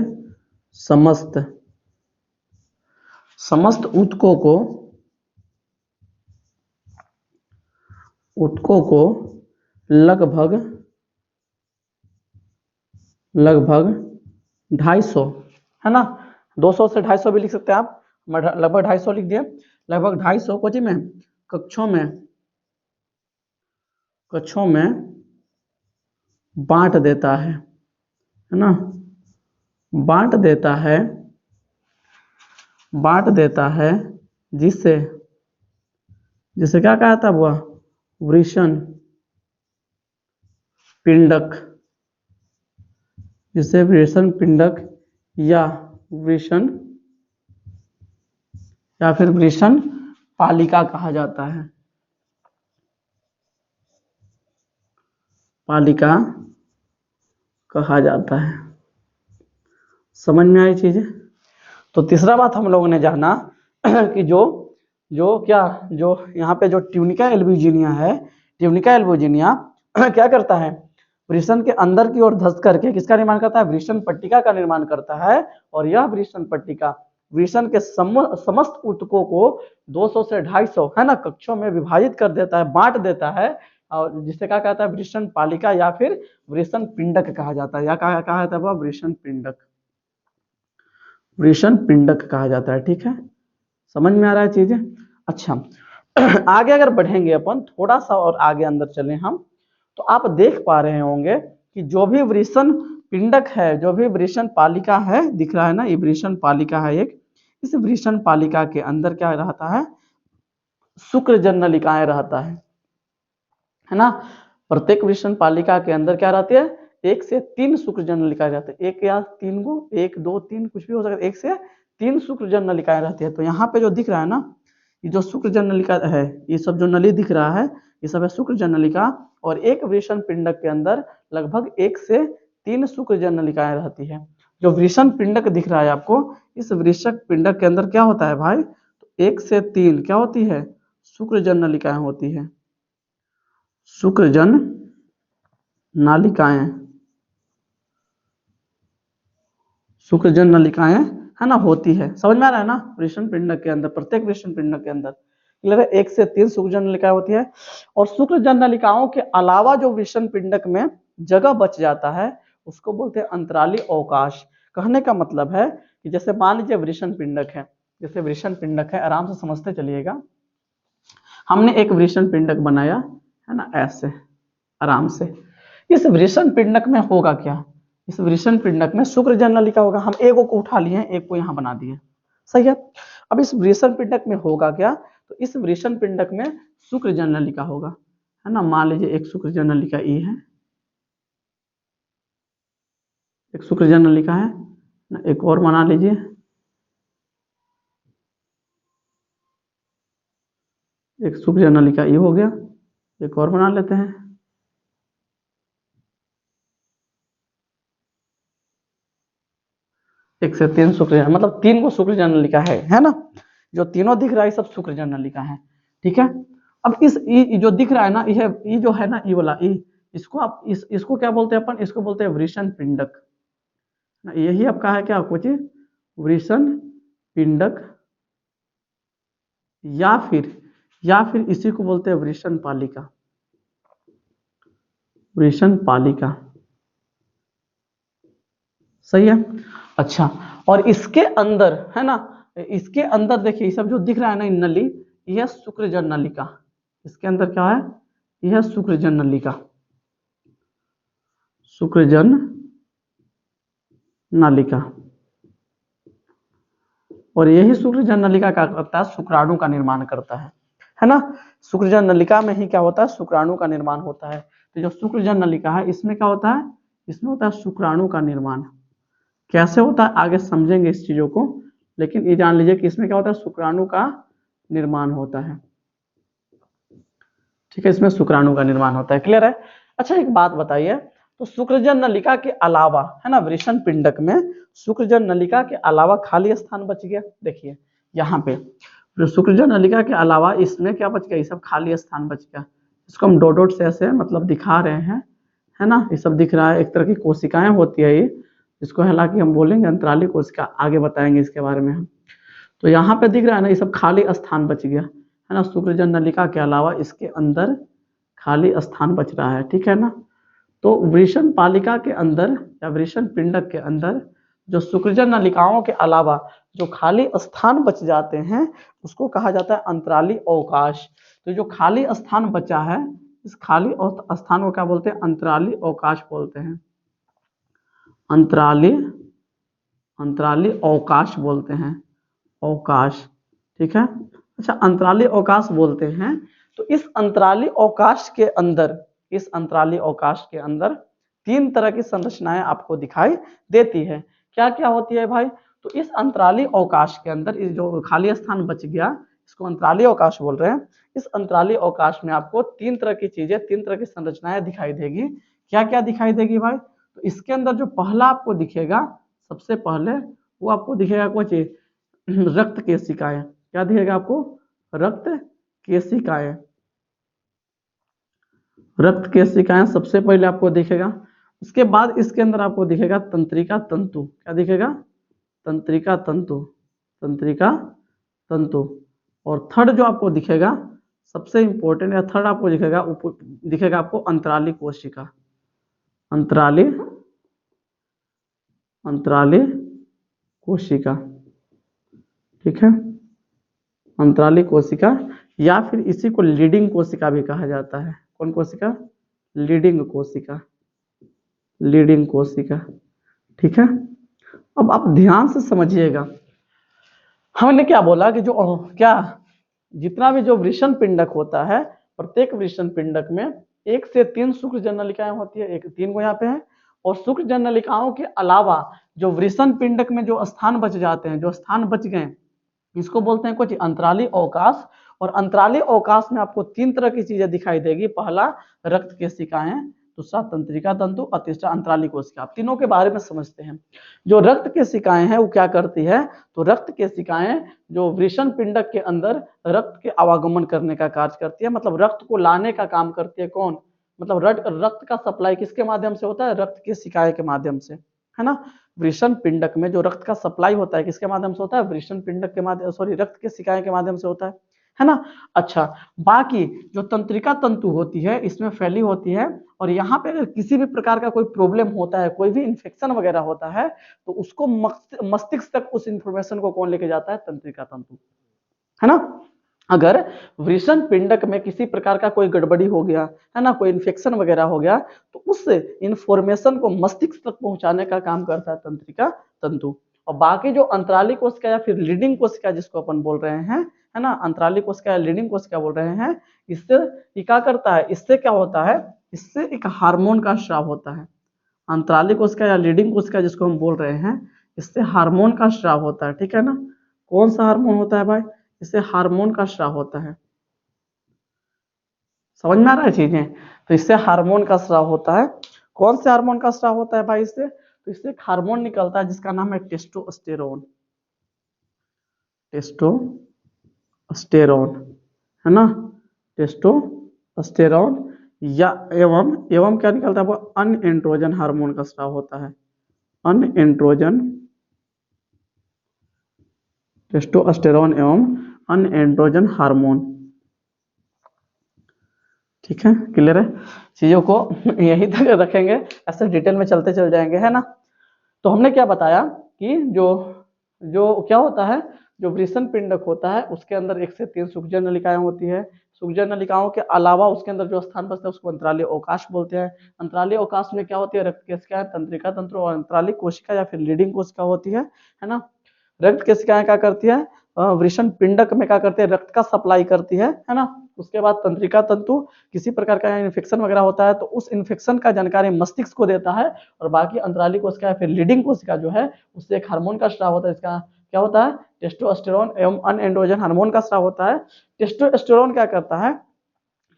S1: समस्त ऊतकों को लगभग 250, है ना, 200 से 250 भी लिख सकते हैं आप, लगभग 250 लिख दिए, लगभग 250 कोची में कक्षों में बांट देता है ना, बांट देता है, जिससे क्या कहा था वह, वृषण पिंडक, जिसे वृषण पिंडक या फिर वृषण पालिका कहा जाता है, पालिका कहा जाता है। समझ में आई चीजें। तो तीसरा बात हम लोगों ने जाना कि जो यहाँ पे जो ट्यूनिका एल्ब्यूजिनिया है, ट्यूनिका एल्ब्यूजिनिया क्या करता है, वृषण के अंदर की ओर धंस करके किसका निर्माण करता है, वृषण पट्टिका का निर्माण करता है। और यह वृषण पट्टिका वृषण के समस्त ऊतकों को 200 से 250, है ना, कक्षों में विभाजित कर देता है, बांट देता है, और जिसे क्या कहता है, वृषण पालिका या फिर वृषण पिंडक कहा जाता है, या कहा जाता है वह वृषण पिंडक, वृषण पिंडक कहा जाता है। ठीक है, समझ में आ रहा है चीजें। अच्छा, आगे अगर बढ़ेंगे अपन थोड़ा सा और आगे अंदर चले हम, तो आप देख पा रहे होंगे कि जो भी वृषण पिंडक है, जो भी वृषण पालिका है, दिख रहा है ना, ये वृषण पालिका है एक, इस वृषण पालिका के अंदर क्या रहता है, शुक्रजन नलिकाएं रहता है ना। प्रत्येक वृषण पालिका के अंदर क्या रहती है, 1 से 3 शुक्रजन नलिकाएं रहते हैं, 1 या 3 गो, 1 2 3 कुछ भी हो सकता है, 1 से 3 शुक्र जन नलिकाएं रहती है। तो यहाँ पे जो दिख रहा है ना, ये जो शुक्र जन नलिका है, ये सब जो नली दिख रहा है ये सब है शुक्र जन नलिका। और एक वृषण पिंडक के अंदर लगभग 1 से 3 शुक्र जन नलिकाएं रहती है। जो वृषण पिंडक दिख रहा है आपको, इस वृषक पिंडक के अंदर क्या होता है भाई, तो 1 से 3 क्या होती है, शुक्र जन नलिकाएं होती है। शुक्र जन नालिकाएं, शुक्र जन नलिकाएं है ना होती है। समझ में आ रहा है ना, वृषण पिंडक के अंदर, प्रत्येक वृषण पिंडक के अंदर क्लियर है, 1 से 3 शुक्र जन नलिकाएं होती है। और शुक्र जन नलिकाओं के अलावा जो वृषण पिंडक में जगह बच जाता है उसको बोलते हैं अंतराली अवकाश। कहने का मतलब है कि जैसे मान लीजिए वृषण पिंडक है, जैसे वृषण पिंडक है, आराम से समझते चलिएगा। हमने एक वृषण पिंडक बनाया है ना, ऐसे आराम से। इस वृषण पिंडक में होगा क्या, इस वृषण पिंडक में शुक्र जन नलिका होगा। हम एक को उठा लिए, एक को यहाँ बना दिए, सही है। अब इस वृषण पिंडक में होगा क्या, तो इस वृषण पिंडक में शुक्र जन नलिका होगा, है ना। मान लीजिए एक शुक्र जन नलिका ई है, एक शुक्र जन नलिका है ना, एक और बना लीजिए, एक शुक्र जन नलिका ई हो गया, एक और बना लेते हैं, एक से 3 शुक्र जन, मतलब 3 को शुक्र जन नलिका है ना। जो तीनों दिख रहा है सब शुक्र जन नलिका है, ठीक है। अब इस ई जो दिख रहा है ना, यह ई जो है ना, ई वाला ई, इसको आप इसको क्या बोलते हैं अपन, इसको बोलते हैं वृषण पिंडक। यही आपका है क्या कुछ, वृषण पिंडक, या फिर इसी को बोलते हैं वृषण पालिका, वृषण पालिका, सही है। अच्छा, और इसके अंदर है ना, इसके अंदर देखिए सब जो दिख रहा है ना नली, यह शुक्रजन नलिका, इसके अंदर क्या है, यह शुक्रजन नलिका, शुक्रजन नलिका। और यही शुक्रजन नलिका क्या करता है, शुक्राणु का निर्माण करता है ना। शुक्रजन नलिका में ही क्या होता है, शुक्राणु का निर्माण होता है। तो जो शुक्रजन नलिका है इसमें क्या होता है, इसमें होता है शुक्राणु का निर्माण। कैसे होता है आगे समझेंगे इस चीजों को, लेकिन ये जान लीजिए कि इसमें क्या होता है, शुक्राणु का निर्माण होता है, ठीक है। इसमें शुक्राणु का निर्माण होता है, क्लियर है। अच्छा एक बात बताइए, तो शुक्रजन नलिका के अलावा है ना, वृषण पिंडक में शुक्रजन नलिका के अलावा खाली स्थान बच गया। देखिए यहाँ पे शुक्रजन नलिका के अलावा इसमें क्या बच गया, ये सब खाली स्थान बच गया। इसको हम डॉट डॉट से ऐसे मतलब दिखा रहे हैं, है ना। ये सब दिख रहा है, एक तरह की कोशिकाएं होती है ये, इसको हालांकि हम बोलेंगे अंतराली कोशिका, आगे बताएंगे इसके बारे में हम। तो यहाँ पे दिख रहा है ना, ये सब खाली स्थान बच गया है ना, शुक्रजन नलिका के अलावा इसके अंदर खाली स्थान बच रहा है, ठीक है ना। तो वृषण पालिका के अंदर या वृषण पिंडक के अंदर जो शुक्रजन नलिकाओं के अलावा जो खाली स्थान बच जाते हैं उसको कहा जाता है अंतराली अवकाश। तो जो खाली स्थान बचा है, इस खाली स्थान को क्या बोलते हैं, अंतराली अवकाश बोलते हैं, अंतराली अवकाश बोलते हैं, अवकाश, ठीक है। अच्छा अंतराली अवकाश बोलते हैं, तो इस अंतराली अवकाश के अंदर, इस अंतराली अवकाश के अंदर 3 तरह की संरचनाएं आपको दिखाई देती है। क्या क्या होती है भाई, तो इस अंतराली अवकाश के अंदर इस जो खाली स्थान बच गया इसको अंतराली अवकाश बोल रहे हैं। इस अंतराली अवकाश में आपको 3 तरह की चीजें, 3 तरह की संरचनाएं दिखाई देगी। क्या क्या दिखाई देगी भाई, तो इसके अंदर जो पहला आपको दिखेगा, सबसे पहले वो आपको दिखेगा कुछ रक्त केशिकाएं। क्या दिखेगा आपको, रक्त केशिकाएं, रक्त केशिकाएं सबसे पहले आपको दिखेगा। उसके बाद इसके अंदर आपको दिखेगा तंत्रिका तंतु। क्या दिखेगा, तंत्रिका तंतु, तंत्रिका तंतु। और थर्ड जो आपको दिखेगा सबसे इंपॉर्टेंट, या थर्ड आपको दिखेगा आपको अंतराली कोशिका, अंतराली कोशिका, ठीक है, अंतराली कोशिका। या फिर इसी को लीडिंग कोशिका भी कहा जाता है। कौन कोशिका, लीडिंग कोशिका, लीडिंग कोशिका, ठीक है। अब आप ध्यान से समझिएगा, हमने क्या बोला कि जो क्या जितना भी जो वृषण पिंडक होता है, प्रत्येक वृषण पिंडक में 1 से 3 शुक्र जन नलिकाएं होती है, एक 3 को यहाँ पे है। और शुक्र जन नलिकाओं के अलावा जो वृषण पिंडक में जो स्थान बच जाते हैं, जो स्थान बच गए, इसको बोलते हैं कुछ अंतराली अवकाश। और अंतराली अवकाश में आपको 3 तरह की चीजें दिखाई देगी। पहला रक्त केशिकाएं, दूसरा तंत्रिका तंतु और तीसरा अंतराली कोशिका। तीनों के बारे में समझते हैं। जो रक्त केशिकाएं हैं वो क्या करती है, तो रक्त केशिकाएं जो वृषण पिंडक के अंदर रक्त के आवागमन करने का कार्य करती है, मतलब रक्त को लाने का काम करती है। कौन, मतलब रक्त का सप्लाई किसके माध्यम से होता है, रक्त केशिकाएं के माध्यम से, है ना। वृषण पिंडक में जो रक्त का सप्लाई होता है किसके माध्यम से होता है, वृषण पिंडक के माध्यम, सॉरी, रक्त केशिकाएं के माध्यम से होता है ना। अच्छा, बाकी जो तंत्रिका तंतु होती है इसमें फैली होती है, और यहाँ पे अगर किसी भी प्रकार का कोई प्रॉब्लम होता है, कोई भी इन्फेक्शन वगैरह होता है, तो उसको मस्तिष्क तक उस इंफॉर्मेशन को कौन लेके जाता है, तंत्रिका तंतु, है ना। अगर वृषण पिंडक में किसी प्रकार का कोई गड़बड़ी हो गया, है ना, कोई इन्फेक्शन वगैरह हो गया, तो उस इंफॉर्मेशन को मस्तिष्क तक पहुंचाने का काम करता है तंत्रिका तंतु। और बाकी जो अंतराली कोशिका या फिर लीडिंग कोशिका जिसको अपन बोल रहे हैं, है ना, अंतराली कोशिका या लीडिंग कोशिका बोल रहे हैं, इससे ये क्या करता है, इससे क्या होता है, इससे एक हार्मोन का स्राव होता है। अंतराली कोशिका या लीडिंग कोशिका जिसको हम बोल रहे हैं, इससे हार्मोन का स्राव होता है, ठीक है ना। कौन सा हार्मोन होता है भाई, इससे हार्मोन का स्राव होता है। समझ में आ रहा है चीजें, तो इससे हार्मोन का स्राव होता है। कौन से हार्मोन का स्राव होता है भाई इससे, तो इससे एक हार्मोन निकलता है जिसका नाम है टेस्टोस्टेरोन। टेस्टोस्टेरोन, है ना, टेस्टोस्टेरोन, या एवं क्या निकलता है, वो अनएंड्रोजन हार्मोन का स्राव होता है। अनएंड्रोजन, टेस्टोस्टेरोन एवं अनएंड्रोजन हार्मोन, ठीक है, क्लियर है। चीजों को यही तक रखेंगे, ऐसे डिटेल में चलते चल जाएंगे, है ना। तो हमने क्या बताया कि जो जो क्या होता है, जो वृषण पिंडक होता है उसके अंदर 1 से 3 सूक्ष्म नलिकाएं होती है। सूक्ष्म नलिकाओं के अलावा उसके अंदर जो स्थान बचता है उसको अंतराली अवकाश बोलते हैं। अंतराली अवकाश में क्या होती है, रक्त केशिकाएं, तंत्रिका तंत्र और अंतराली कोशिका या फिर लीडिंग कोशिका होती है ना। रक्त केशिकाएं क्या करती है, वृषण पिंडक में क्या करते हैं, रक्त का सप्लाई करती है ना। उसके बाद तंत्रिका तंतु किसी प्रकार का इन्फेक्शन वगैरह होता है तो उस इन्फेक्शन का जानकारी मस्तिष्क को देता है। और बाकी अंतराली कोशिका या फिर लीडिंग कोशिका जो है उससे एक हार्मोन का स्राव होता है, इसका क्या होता है, टेस्टोस्टेरोन एवं अनएंड्रोजन हार्मोन का स्राव होता है। टेस्टोस्टेरोन क्या करता है,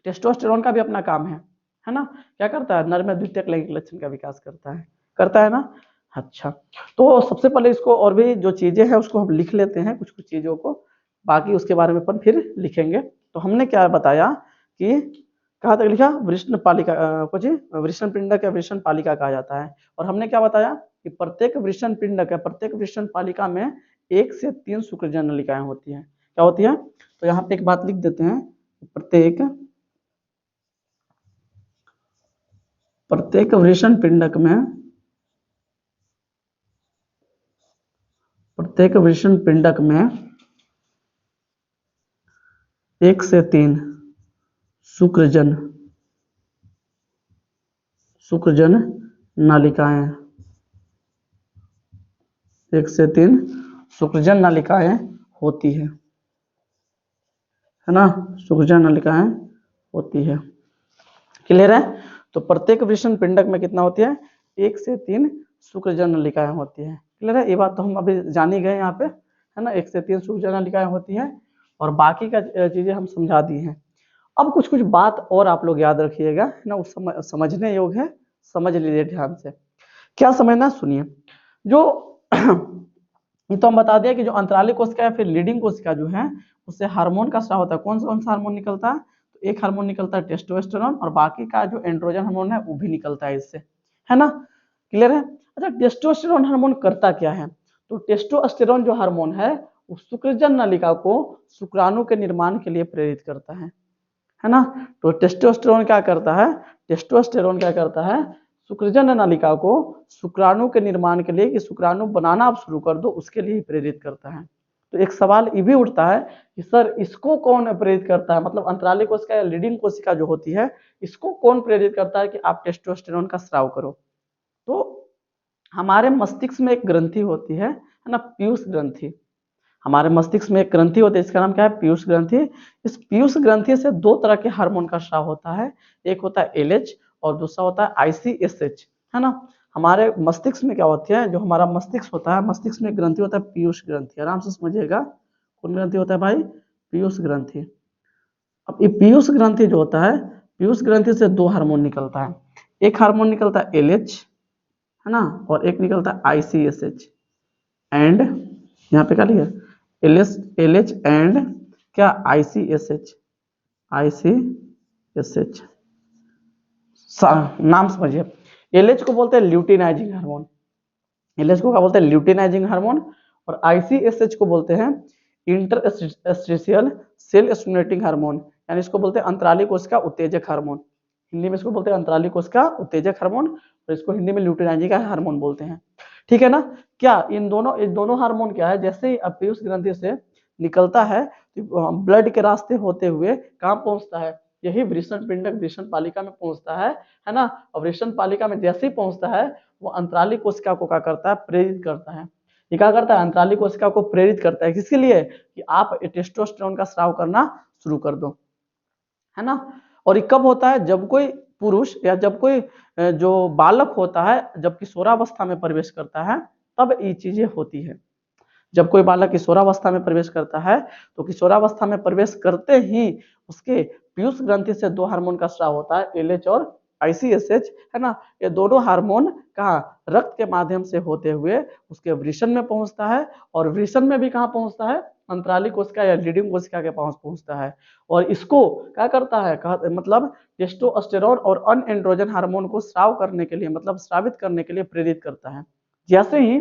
S1: टेस्टोस्टेरोन का भी अपना काम है ना, क्या करता है, नर में द्वितीयक लैंगिक लक्षण का विकास करता है ना। अच्छा, तो सबसे पहले इसको और भी जो चीजें हैं उसको हम लिख लेते हैं, कुछ कुछ चीजों को, बाकी उसके बारे में अपन फिर लिखेंगे। तो हमने क्या बताया कि कहाँ तक लिखा, वृषण पालिका, कुछ वृषण पिंडक या वृषण पालिका कहा जाता है। और हमने क्या बताया कि प्रत्येक वृषण पिंडक या प्रत्येक वृषण पालिका में 1 से 3 शुक्रजन नलिकाएं होती हैं। क्या होती है, तो यहाँ पे एक बात लिख देते हैं, प्रत्येक वृषण पिंडक में, प्रत्येक वृषण पिंडक में 1 से 3 शुक्रजन नालिकाएं, 1 से 3 शुक्रजन नालिकाएं होती है ना, शुक्रजन नालिकाएं होती है, क्लियर है। तो प्रत्येक वृषण पिंडक में कितना होती है, 1 से 3 शुक्रजन नलिकाएं होती है, क्लियर है। ये बात तो हम अभी जान ही गए यहाँ पे, है ना, 1 से 3 शुक्रजन नलिकाएं होती है और बाकी का चीजें हम समझा दी हैं। अब कुछ कुछ बात और आप लोग याद रखिएगा, है ना, उस समझने योग्य है, समझ लीजिए ध्यान से। क्या समझना, सुनिए। जो ये तो हम बता दिया कि जो अंतराली कोशिका या फिर लीडिंग कोशिका जो है उससे हार्मोन का स्राव होता है। कौन सा हार्मोन निकलता है, तो एक हार्मोन निकलता है टेस्टोस्टेरोन और बाकी का जो एंड्रोजन हार्मोन है वो भी निकलता है इससे, है ना, क्लियर है। अच्छा, टेस्टोस्टेरोन हार्मोन करता क्या है, तो टेस्टोस्टेरोन जो हार्मोन है वो शुक्रजन नलिका को शुक्राणु के निर्माण के लिए प्रेरित करता है ना। तो टेस्टोस्टेरोन क्या करता है, टेस्टोस्टेरोन क्या करता है, शुक्रजन नलिका को शुक्राणु के निर्माण के लिए, कि शुक्राणु बनाना आप शुरू कर दो, उसके लिए प्रेरित करता है। तो एक सवाल ये भी उठता है कि सर इसको कौन प्रेरित करता है, मतलब अंतराली कोशिका या लीडिंग कोशिका जो होती है इसको कौन प्रेरित करता है कि आप टेस्टोस्टेरोन का स्राव करो। तो हमारे मस्तिष्क में एक ग्रंथि होती है ना, पीयूष ग्रंथि। हमारे मस्तिष्क में एक ग्रंथि होती है, इसका नाम क्या है, पीयूष ग्रंथि। इस पीयूष ग्रंथि से 2 तरह के हार्मोन का स्राव होता है, एक होता है LH और दूसरा होता है ICSH, है ना। हमारे मस्तिष्क में क्या होती है, जो हमारा मस्तिष्क होता है, मस्तिष्क में ग्रंथि होता है पीयूष ग्रंथि, आराम से समझिएगा। कौन ग्रंथि होता है भाई? पीयूष ग्रंथि। अब ये पीयूष ग्रंथि जो होता है, पीयूष ग्रंथि से दो हार्मोन निकलता है। एक हार्मोन निकलता है LH, है ना, और एक निकलता है ICSH एंड, यहाँ पे क्या लिखा है? LH एंड क्या? ICSH। नाम समझिए। LH को बोलते हैं ल्यूटिनाइजिंग हार्मोन, LH को क्या बोलते हैं? Luteinizing hormone. और ICSH को बोलते हैं इंटरस्टिशियल सेल स्टिमुलेटिंग हार्मोन, यानी इसको बोलते हैं अंतराली कोशिका उत्तेजक हार्मोन। हिंदी में इसको बोलते हैं अंतराली कोशिका उत्तेजक हार्मोन, और इसको हिंदी में ल्यूटिनाइजिंग हार्मोन बोलते हैं। ठीक है ना? क्या इन दोनों हार्मोन क्या है, जैसे ही पीयूष ग्रंथि से निकलता है तो ब्लड के रास्ते होते हुए कहाँ पहुंचता है? यही वृषण पिंडक वृषण पालिका में पहुंचता है ना। और वृषण पालिका में जैसे ही पहुंचता है वो अंतराली कोशिका को क्या करता है? प्रेरित करता है। ये क्या करता है? अंतराली कोशिका को प्रेरित करता है, किसके लिए? कि आप टेस्टोस्टेरोन का स्राव करना शुरू कर दो, है ना। और ये कब होता है? जब कोई पुरुष या जब कोई जो बालक होता है, जब किशोरावस्था में प्रवेश करता है, तब ये चीजें होती है। जब कोई बालक किशोरावस्था में प्रवेश करता है तो किशोरावस्था में प्रवेश करते ही उसके पीयूष ग्रंथि से दो हार्मोन का स्राव होता है, LH और ICSH, है ना। ये दोनों हार्मोन कहाँ? रक्त के माध्यम से होते हुए उसके वृषण में पहुंचता है, और वृषण में भी कहाँ पहुंचता है? अंतराली कोशिका या लीडिंग कोशिका के पास पहुंचता है। और इसको क्या करता है? मतलब टेस्टोस्टेरोन और अन्य एंड्रोजन हार्मोन को स्राव करने के लिए, मतलब स्रावित करने के लिए प्रेरित करता है। जैसे ही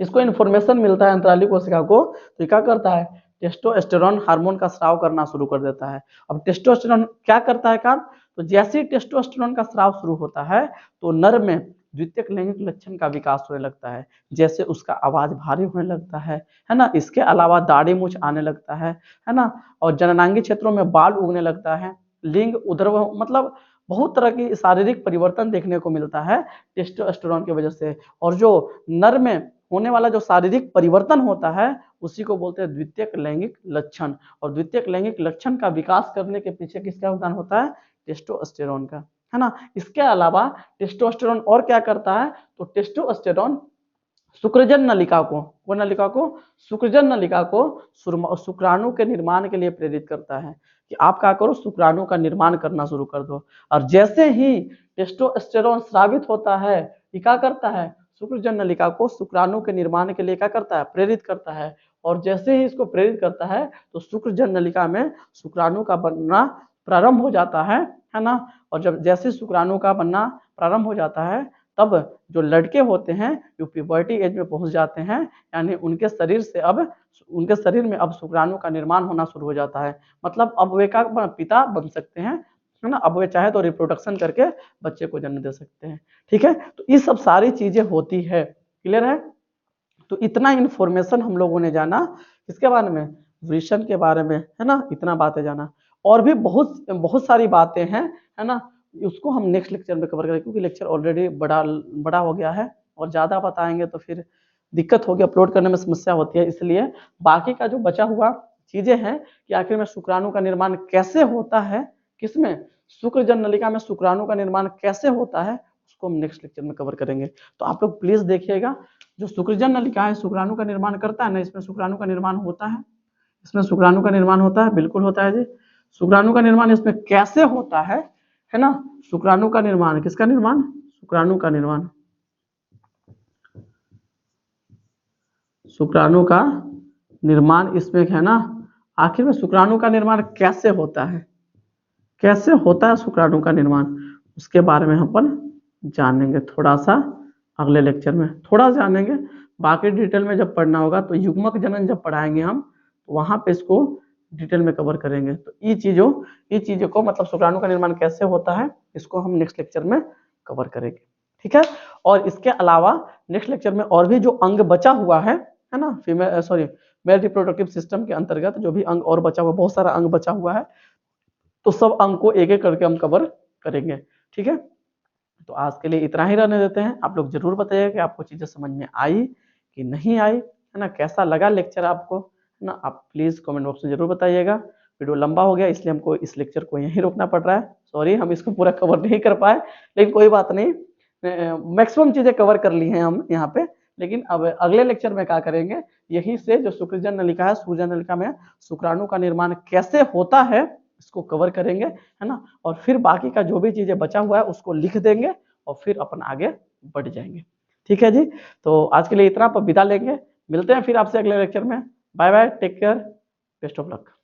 S1: इसको इन्फॉर्मेशन मिलता है अंतराली कोशिका को, तो ये क्या करता है? टेस्टोस्टेरोन हार्मोन का स्राव करना शुरू कर देता है। अब टेस्टोस्टेरोन क्या करता है काम? तो जैसे ही टेस्टोस्टेरोन का स्राव शुरू होता है तो नर में द्वितीयक लैंगिक लक्षण का विकास होने लगता है, जैसे उसका आवाज भारी होने लगता है ना। इसके अलावा दाढ़ी मूछ आने लगता है ना। और जननांगी क्षेत्रों में बाल उगने लगता है, लिंग उधर, मतलब बहुत तरह की शारीरिक परिवर्तन देखने को मिलता है टेस्टोस्टेरोन की वजह से। और जो नर में होने वाला जो शारीरिक परिवर्तन होता है उसी को बोलते हैं द्वितीयक लैंगिक लक्षण। और द्वितीयक लैंगिक लक्षण का विकास करने के पीछे किसका योगदान होता है? टेस्टोस्टेरोन का, है ना। इसके अलावा टेस्टोस्टेरोन और क्या करता है? तो टेस्टोस्टेरोन शुक्रजन नलिका को, वो नलिका को, शुक्रजन नलिका को शुक्राणु के निर्माण के लिए प्रेरित करता है कि आप क्या करो? शुक्राणु का निर्माण करना शुरू कर दो। और जैसे ही टेस्टोस्टेरोन स्रावित होता है, ये क्या करता है? शुक्रजन नलिका को शुक्राणु के निर्माण के लिए क्या करता है? प्रेरित करता है। और जैसे ही इसको प्रेरित करता है तो शुक्रजन नलिका में शुक्राणु का बनना प्रारंभ हो जाता है ना। और जब जैसे शुक्राणु का बनना प्रारंभ हो जाता है तब जो लड़के होते हैं जो प्यूबर्टी एज में पहुंच जाते हैं, यानी उनके शरीर में अब शुक्राणु का निर्माण होना शुरू हो जाता है। मतलब अब वे का पिता बन सकते हैं, है ना। अब वे चाहे तो रिप्रोडक्शन करके बच्चे को जन्म दे सकते हैं। ठीक है, तो ये सब सारी चीजें होती है। क्लियर है? तो इतना इंफॉर्मेशन हम लोगों ने जाना किसके बारे में? वृषण के बारे में, है ना। इतना बातें जाना, और भी बहुत बहुत सारी बातें हैं, है ना। उसको हम नेक्स्ट लेक्चर में कवर करेंगे, क्योंकि लेक्चर ऑलरेडी बड़ा हो गया है, और ज़्यादा बताएंगे तो फिर दिक्कत होगी, अपलोड करने में समस्या होती है। इसलिए बाकी का जो बचा हुआ चीज़ें हैं कि आखिर में शुक्राणु का निर्माण कैसे होता है, किसमें? शुक्रजन नलिका में शुक्राणु का निर्माण कैसे होता है, उसको हम नेक्स्ट लेक्चर में कवर करेंगे। तो आप लोग प्लीज़ देखिएगा, जो शुक्रजन नलिका है शुक्राणु का निर्माण करता है ना, इसमें शुक्राणु का निर्माण होता है, इसमें शुक्राणु का निर्माण होता है, बिल्कुल होता है जी। शुक्राणु का निर्माण इसमें कैसे होता है ना। शुक्राणु का निर्माण, किसका निर्माण? शुक्राणु का निर्माण, शुक्राणु का निर्माण इसमें है ना। आखिर में शुक्राणु का निर्माण कैसे होता है, कैसे होता है शुक्राणु का निर्माण, उसके बारे में हम अपन जानेंगे थोड़ा सा अगले लेक्चर में, थोड़ा जानेंगे। बाकी डिटेल में जब पढ़ना होगा तो युग्मक जनन जब पढ़ाएंगे हम, तो वहां पे इसको डिटेल में कवर करेंगे। तो ये चीजों को, मतलब शुक्राणु का निर्माण कैसे होता है, इसको हम नेक्स्ट लेक्चर में कवर करेंगे। ठीक है, और इसके अलावा नेक्स्ट लेक्चर में और भी जो अंग बचा हुआ है ना, मेल रिप्रोडक्टिव सिस्टम के अंतर्गत जो भी अंग और बचा हुआ, बहुत सारा अंग बचा हुआ है, तो सब अंग को एक एक करके हम कवर करेंगे। ठीक है, तो आज के लिए इतना ही रहने देते हैं। आप लोग जरूर बताइए कि आपको चीजें समझ में आई कि नहीं आई, है ना। कैसा लगा लेक्चर आपको, है ना। आप प्लीज कमेंट बॉक्स में जरूर बताइएगा। वीडियो लंबा हो गया इसलिए हमको इस लेक्चर को यहीं रोकना पड़ रहा है, सॉरी, हम इसको पूरा कवर नहीं कर पाए, लेकिन कोई बात नहीं, मैक्सिमम चीजें कवर कर ली हैं हम यहाँ पे, लेकिन अब अगले लेक्चर में क्या करेंगे, यही से जो शुक्रजन नलिका है, सूजन नलिका में शुक्राणु का निर्माण कैसे होता है इसको कवर करेंगे, है ना। और फिर बाकी का जो भी चीजें बचा हुआ है उसको लिख देंगे और फिर अपन आगे बढ़ जाएंगे। ठीक है जी, तो आज के लिए इतना, पर विदा लेंगे, मिलते हैं फिर आपसे अगले लेक्चर में। Bye bye, take care, best of luck.